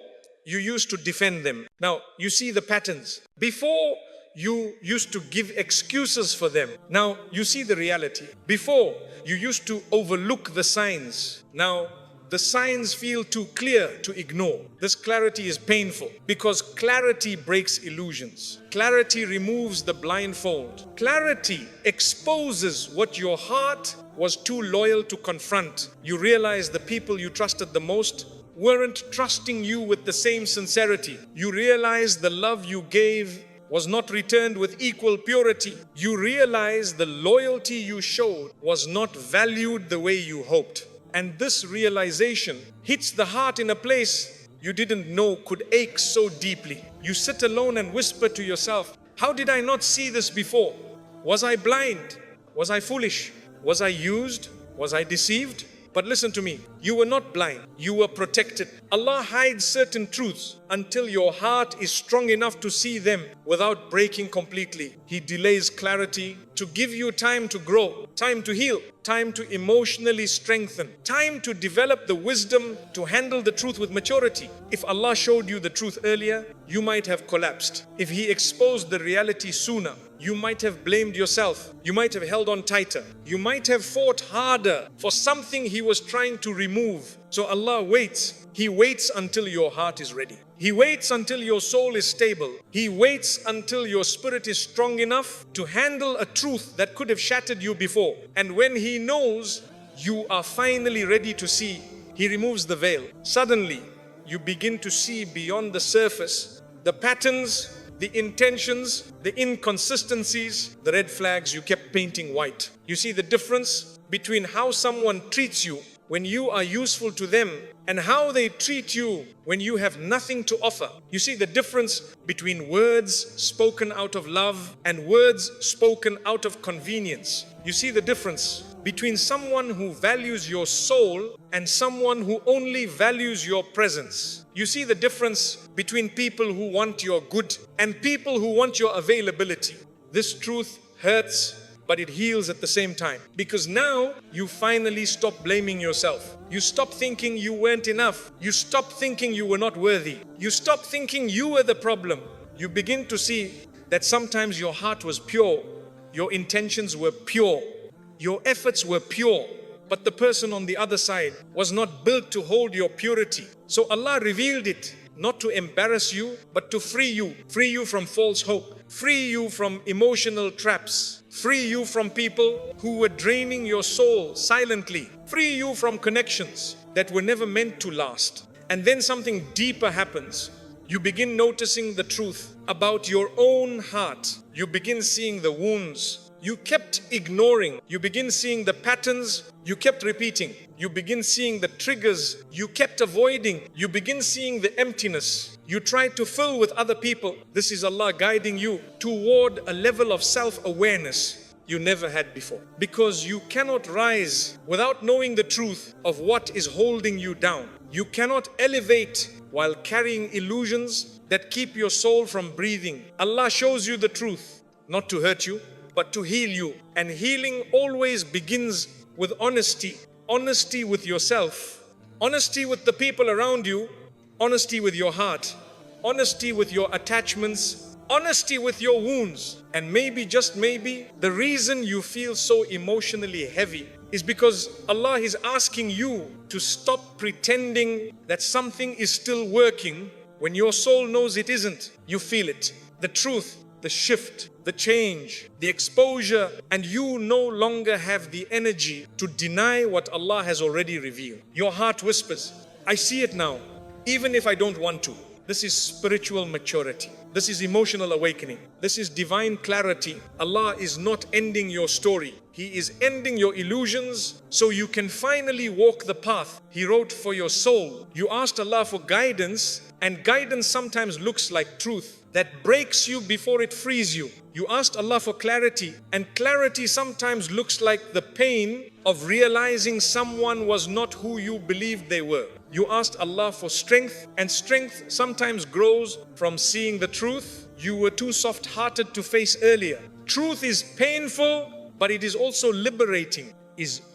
you used to defend them. Now, you see the patterns. Before, you used to give excuses for them. Now, you see the reality. Before, you used to overlook the signs. Now, the signs feel too clear to ignore. This clarity is painful because clarity breaks illusions. Clarity removes the blindfold. Clarity exposes what your heart was too loyal to confront. You realize the people you trusted the most weren't trusting you with the same sincerity. You realize the love you gave was not returned with equal purity. You realize the loyalty you showed was not valued the way you hoped. And this realization hits the heart in a place you didn't know could ache so deeply. You sit alone and whisper to yourself, how did I not see this before? Was I blind? Was I foolish? Was I used? Was I deceived? But listen to me, you were not blind, you were protected. Allah hides certain truths until your heart is strong enough to see them without breaking completely. He delays clarity to give you time to grow, time to heal, time to emotionally strengthen, time to develop the wisdom to handle the truth with maturity. If Allah showed you the truth earlier, you might have collapsed. If He exposed the reality sooner, you might have blamed yourself. You might have held on tighter. You might have fought harder for something He was trying to remove. So Allah waits. He waits until your heart is ready. He waits until your soul is stable. He waits until your spirit is strong enough to handle a truth that could have shattered you before. And when He knows you are finally ready to see, He removes the veil. Suddenly, you begin to see beyond the surface, the patterns, the intentions, the inconsistencies, the red flags you kept painting white. You see the difference between how someone treats you when you are useful to them and how they treat you when you have nothing to offer. You see the difference between words spoken out of love and words spoken out of convenience. You see the difference between someone who values your soul and someone who only values your presence. You see the difference between people who want your good and people who want your availability. This truth hurts, but it heals at the same time. Because now you finally stop blaming yourself. You stop thinking you weren't enough. You stop thinking you were not worthy. You stop thinking you were the problem. You begin to see that sometimes your heart was pure. Your intentions were pure. Your efforts were pure. But the person on the other side was not built to hold your purity. So Allah revealed it, not to embarrass you, but to free you from false hope, free you from emotional traps, free you from people who were draining your soul silently, free you from connections that were never meant to last. And then something deeper happens. You begin noticing the truth about your own heart. You begin seeing the wounds you kept ignoring. You begin seeing the patterns you kept repeating. You begin seeing the triggers you kept avoiding. You begin seeing the emptiness you tried to fill with other people. This is Allah guiding you toward a level of self-awareness you never had before. Because you cannot rise without knowing the truth of what is holding you down. You cannot elevate while carrying illusions that keep your soul from breathing. Allah shows you the truth, not to hurt you, but to heal you. And healing always begins with honesty. Honesty with yourself, honesty with the people around you, honesty with your heart, honesty with your attachments, honesty with your wounds. And maybe, just maybe, the reason you feel so emotionally heavy is because Allah is asking you to stop pretending that something is still working when your soul knows it isn't. You feel it. The truth, the shift, the change, the exposure, and you no longer have the energy to deny what Allah has already revealed. Your heart whispers, I see it now, even if I don't want to. This is spiritual maturity. This is emotional awakening. This is divine clarity. Allah is not ending your story. He is ending your illusions so you can finally walk the path He wrote for your soul. You asked Allah for guidance, and guidance sometimes looks like truth that breaks you before it frees you. You asked Allah for clarity, and clarity sometimes looks like the pain of realizing someone was not who you believed they were. You asked Allah for strength, and strength sometimes grows from seeing the truth you were too soft-hearted to face earlier. Truth is painful, but it is also liberating.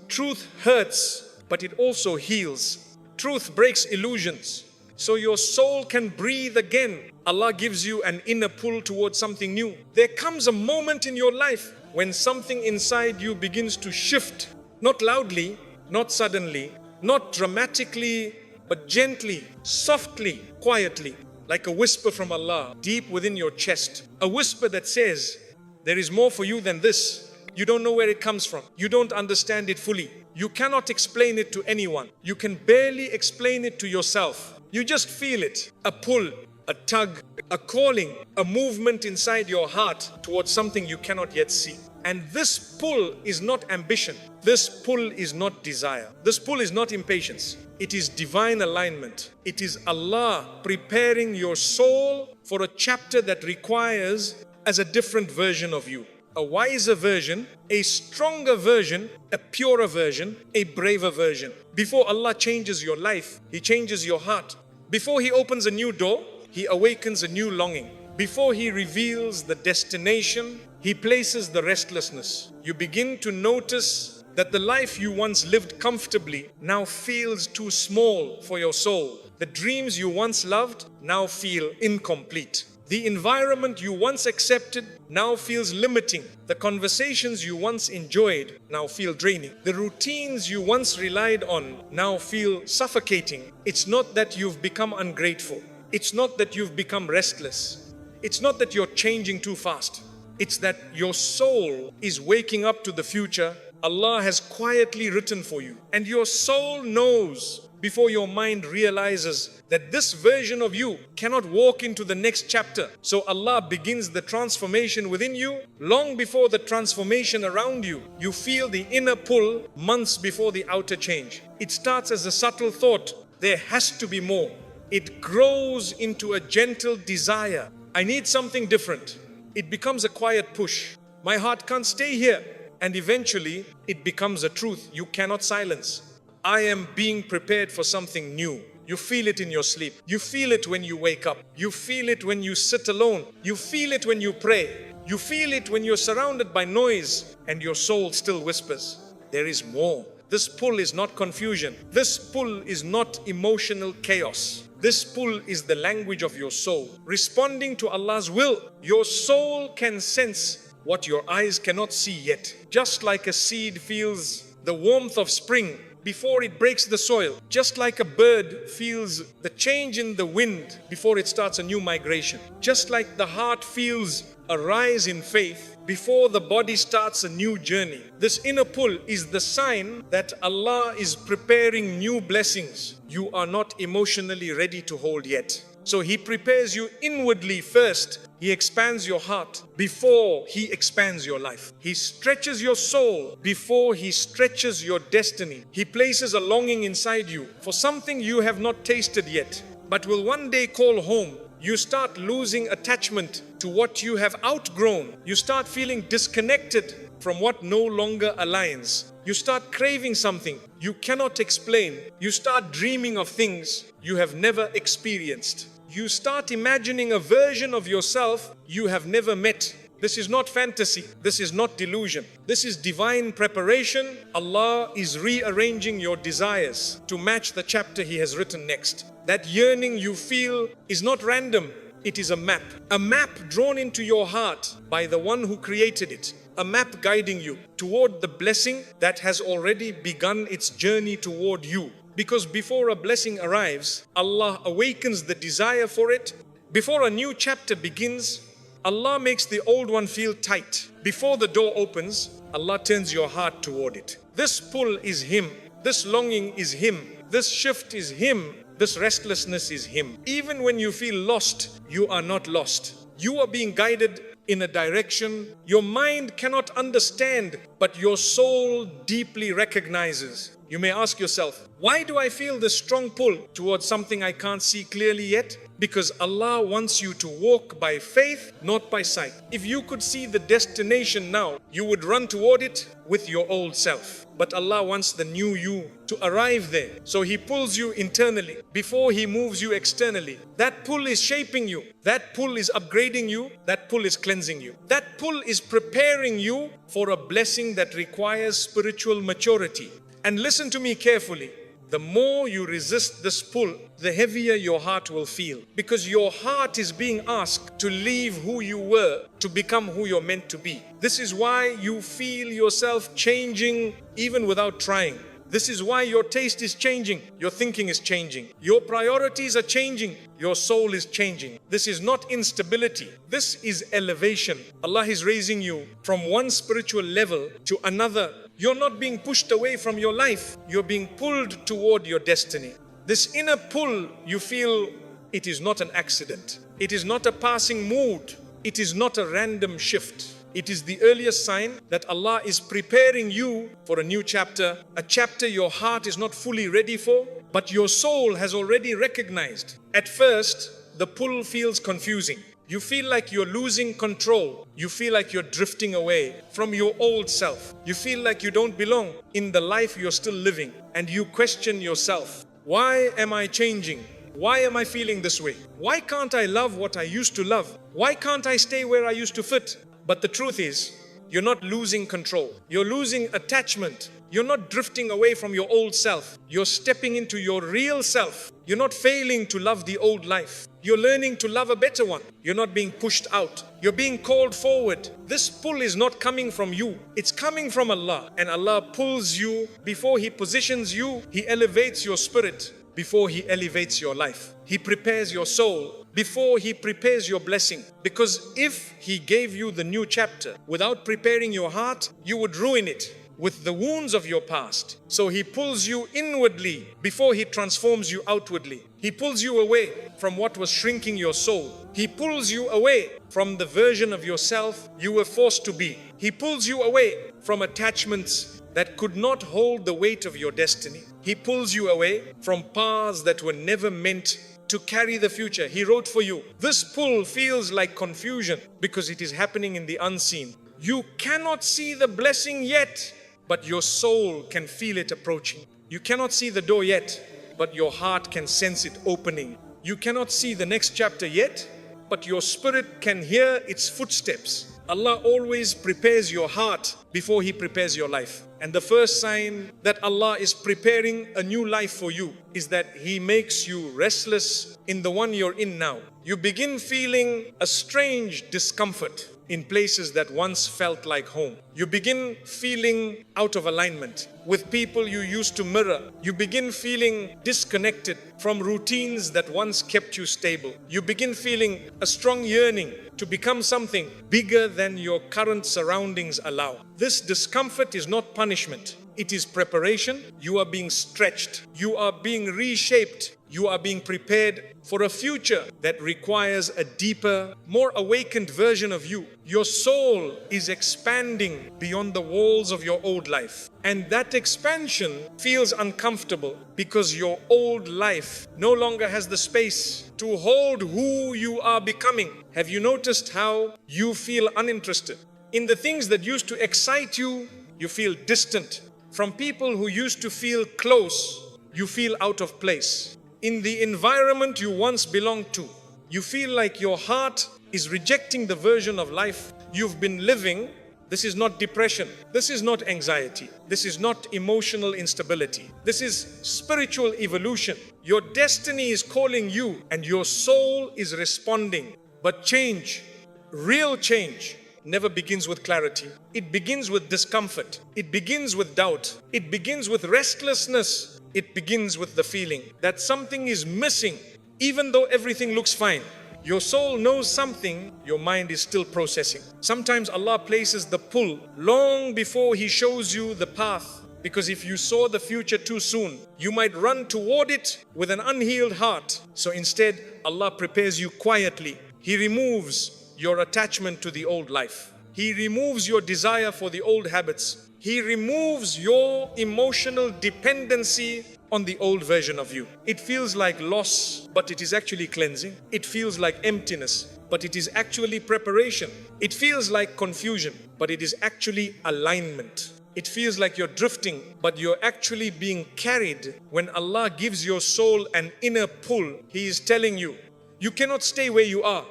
Truth hurts, but it also heals. Truth breaks illusions, so your soul can breathe again. Allah gives you an inner pull towards something new. There comes a moment in your life when something inside you begins to shift. Not loudly, not suddenly, not dramatically, but gently, softly, quietly, like a whisper from Allah deep within your chest. A whisper that says, there is more for you than this. You don't know where it comes from. You don't understand it fully. You cannot explain it to anyone. You can barely explain it to yourself. You just feel it. A pull, a tug, a calling, a movement inside your heart towards something you cannot yet see. And this pull is not ambition. This pull is not desire. This pull is not impatience. It is divine alignment. It is Allah preparing your soul for a chapter that requires as a different version of you. A wiser version, a stronger version, a purer version, a braver version. Before Allah changes your life, He changes your heart. Before He opens a new door, He awakens a new longing. Before He reveals the destination, He places the restlessness. You begin to notice that the life you once lived comfortably now feels too small for your soul. The dreams you once loved now feel incomplete. The environment you once accepted now feels limiting. The conversations you once enjoyed now feel draining. The routines you once relied on now feel suffocating. It's not that you've become ungrateful. It's not that you've become restless. It's not that you're changing too fast. It's that your soul is waking up to the future Allah has quietly written for you. And your soul knows before your mind realizes that this version of you cannot walk into the next chapter. So Allah begins the transformation within you long before the transformation around you. You feel the inner pull months before the outer change. It starts as a subtle thought, there has to be more. It grows into a gentle desire. I need something different. It becomes a quiet push. My heart can't stay here. And eventually it becomes a truth you cannot silence. I am being prepared for something new. You feel it in your sleep. You feel it when you wake up. You feel it when you sit alone. You feel it when you pray. You feel it when you're surrounded by noise and your soul still whispers, there is more. This pull is not confusion. This pull is not emotional chaos. This pull is the language of your soul, responding to Allah's will. Your soul can sense what your eyes cannot see yet. Just like a seed feels the warmth of spring before it breaks the soil. Just like a bird feels the change in the wind before it starts a new migration. Just like the heart feels a rise in faith before the body starts a new journey. This inner pull is the sign that Allah is preparing new blessings you are not emotionally ready to hold yet. So He prepares you inwardly first. He expands your heart before He expands your life. He stretches your soul before He stretches your destiny. He places a longing inside you for something you have not tasted yet, but will one day call home. You start losing attachment to what you have outgrown. You start feeling disconnected from what no longer aligns. You start craving something you cannot explain. You start dreaming of things you have never experienced. You start imagining a version of yourself you have never met. This is not fantasy. This is not delusion. This is divine preparation. Allah is rearranging your desires to match the chapter He has written next. That yearning you feel is not random. It is a map drawn into your heart by the one who created it. A map guiding you toward the blessing that has already begun its journey toward you. Because before a blessing arrives, Allah awakens the desire for it. Before a new chapter begins, Allah makes the old one feel tight. Before the door opens, Allah turns your heart toward it. This pull is Him. This longing is Him. This shift is Him. This restlessness is Him. Even when you feel lost, you are not lost. You are being guided in a direction your mind cannot understand, but your soul deeply recognizes. You may ask yourself, why do I feel this strong pull towards something I can't see clearly yet? Because Allah wants you to walk by faith, not by sight. If you could see the destination now, you would run toward it with your old self. But Allah wants the new you to arrive there. So He pulls you internally before He moves you externally. That pull is shaping you. That pull is upgrading you. That pull is cleansing you. That pull is preparing you for a blessing that requires spiritual maturity. And listen to me carefully. The more you resist this pull, the heavier your heart will feel. Because your heart is being asked to leave who you were to become who you're meant to be. This is why you feel yourself changing even without trying. This is why your taste is changing, your thinking is changing, your priorities are changing, your soul is changing. This is not instability, this is elevation. Allah is raising you from one spiritual level to another. You're not being pushed away from your life, you're being pulled toward your destiny. This inner pull, you feel it is not an accident, it is not a passing mood, it is not a random shift. It is the earliest sign that Allah is preparing you for a new chapter, a chapter your heart is not fully ready for, but your soul has already recognized. At first, the pull feels confusing. You feel like you're losing control. You feel like you're drifting away from your old self. You feel like you don't belong in the life you're still living. And you question yourself, why am I changing? Why am I feeling this way? Why can't I love what I used to love? Why can't I stay where I used to fit? But the truth is, you're not losing control. You're losing attachment. You're not drifting away from your old self. You're stepping into your real self. You're not failing to love the old life. You're learning to love a better one. You're not being pushed out. You're being called forward. This pull is not coming from you. It's coming from Allah. And Allah pulls you before He positions you. He elevates your spirit before He elevates your life. He prepares your soul before He prepares your blessing. Because if He gave you the new chapter without preparing your heart, you would ruin it with the wounds of your past. So He pulls you inwardly before He transforms you outwardly. He pulls you away from what was shrinking your soul. He pulls you away from the version of yourself you were forced to be. He pulls you away from attachments that could not hold the weight of your destiny. He pulls you away from paths that were never meant to carry the future He wrote for you. This pull feels like confusion because it is happening in the unseen. You cannot see the blessing yet, but your soul can feel it approaching. You cannot see the door yet, but your heart can sense it opening. You cannot see the next chapter yet, but your spirit can hear its footsteps. Allah always prepares your heart before He prepares your life. And the first sign that Allah is preparing a new life for you is that He makes you restless in the one you're in now. You begin feeling a strange discomfort in places that once felt like home. You begin feeling out of alignment with people you used to mirror. You begin feeling disconnected from routines that once kept you stable. You begin feeling a strong yearning to become something bigger than your current surroundings allow. This discomfort is not punishment. It is preparation. You are being stretched. You are being reshaped. You are being prepared for a future that requires a deeper, more awakened version of you. Your soul is expanding beyond the walls of your old life. And that expansion feels uncomfortable because your old life no longer has the space to hold who you are becoming. Have you noticed how you feel uninterested? In the things that used to excite you, you feel distant. From people who used to feel close, you feel out of place. In the environment you once belonged to, you feel like your heart is rejecting the version of life you've been living. This is not depression. This is not anxiety. This is not emotional instability. This is spiritual evolution. Your destiny is calling you and your soul is responding. But change, real change, never begins with clarity. It begins with discomfort. It begins with doubt. It begins with restlessness. It begins with the feeling that something is missing, even though everything looks fine. Your soul knows something, your mind is still processing. Sometimes Allah places the pull long before He shows you the path, because if you saw the future too soon, you might run toward it with an unhealed heart. So instead, Allah prepares you quietly. He removes your attachment to the old life. He removes your desire for the old habits. He removes your emotional dependency on the old version of you. It feels like loss, but it is actually cleansing. It feels like emptiness, but it is actually preparation. It feels like confusion, but it is actually alignment. It feels like you're drifting, but you're actually being carried. When Allah gives your soul an inner pull, He is telling you, you cannot stay where you are.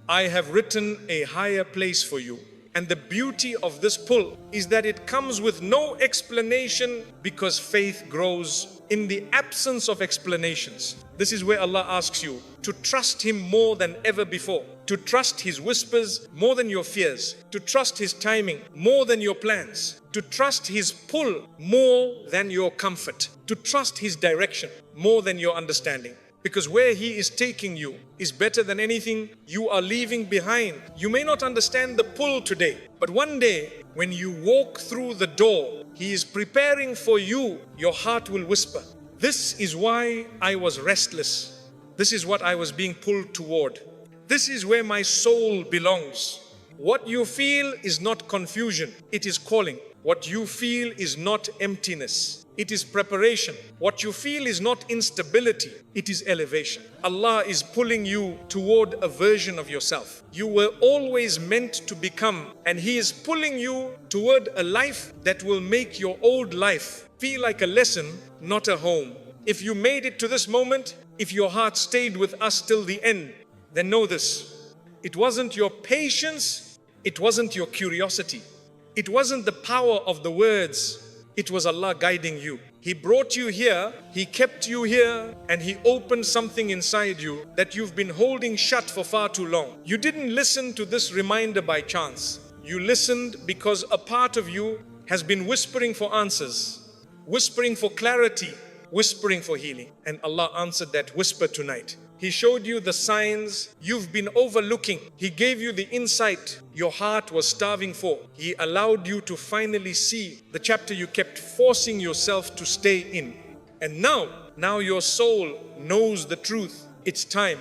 I have written a higher place for you. And the beauty of this pull is that it comes with no explanation, because faith grows in the absence of explanations. This is where Allah asks you to trust Him more than ever before, to trust His whispers more than your fears, to trust His timing more than your plans, to trust His pull more than your comfort, to trust His direction more than your understanding. Because where He is taking you is better than anything you are leaving behind. You may not understand the pull today, but one day when you walk through the door, He is preparing for you. Your heart will whisper, this is why I was restless. This is what I was being pulled toward. This is where my soul belongs. What you feel is not confusion, it is calling. What you feel is not emptiness, it is preparation. What you feel is not instability, it is elevation. Allah is pulling you toward a version of yourself you were always meant to become, and He is pulling you toward a life that will make your old life feel like a lesson, not a home. If you made it to this moment, if your heart stayed with us till the end, then know this: it wasn't your patience, it wasn't your curiosity, it wasn't the power of the words, it was Allah guiding you. He brought you here, He kept you here, and He opened something inside you that you've been holding shut for far too long. You didn't listen to this reminder by chance. You listened because a part of you has been whispering for answers, whispering for clarity, whispering for healing. And Allah answered that whisper tonight. He showed you the signs you've been overlooking. He gave you the insight your heart was starving for. He allowed you to finally see the chapter you kept forcing yourself to stay in. And now your soul knows the truth. It's time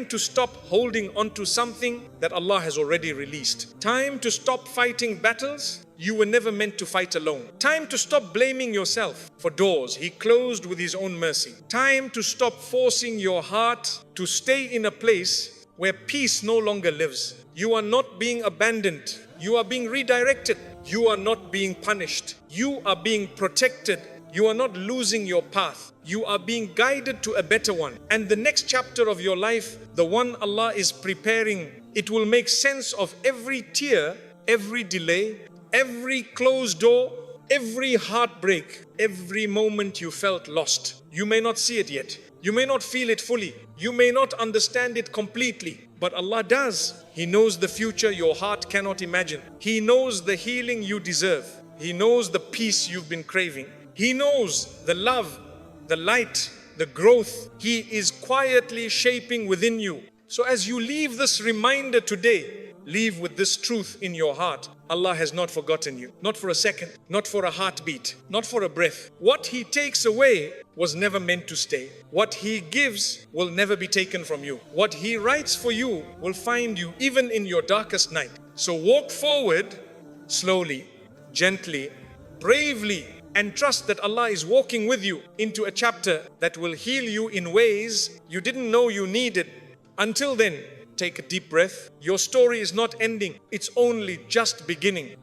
to stop holding on to something that Allah has already released. Time to stop fighting battles you were never meant to fight alone. Time to stop blaming yourself for doors He closed with His own mercy. Time to stop forcing your heart to stay in a place where peace no longer lives. You are not being abandoned. You are being redirected. You are not being punished. You are being protected. You are not losing your path. You are being guided to a better one. And the next chapter of your life, the one Allah is preparing, it will make sense of every tear, every delay, every closed door, every heartbreak, every moment you felt lost. You may not see it yet. You may not feel it fully. You may not understand it completely. But Allah does. He knows the future your heart cannot imagine. He knows the healing you deserve. He knows the peace you've been craving. He knows the love, the light, the growth He is quietly shaping within you. So as you leave this reminder today, leave with this truth in your heart. Allah has not forgotten you. Not for a second, not for a heartbeat, not for a breath. What He takes away was never meant to stay. What He gives will never be taken from you. What He writes for you will find you even in your darkest night. So walk forward slowly, gently, bravely, and trust that Allah is walking with you into a chapter that will heal you in ways you didn't know you needed. Until then, take a deep breath. Your story is not ending. It's only just beginning.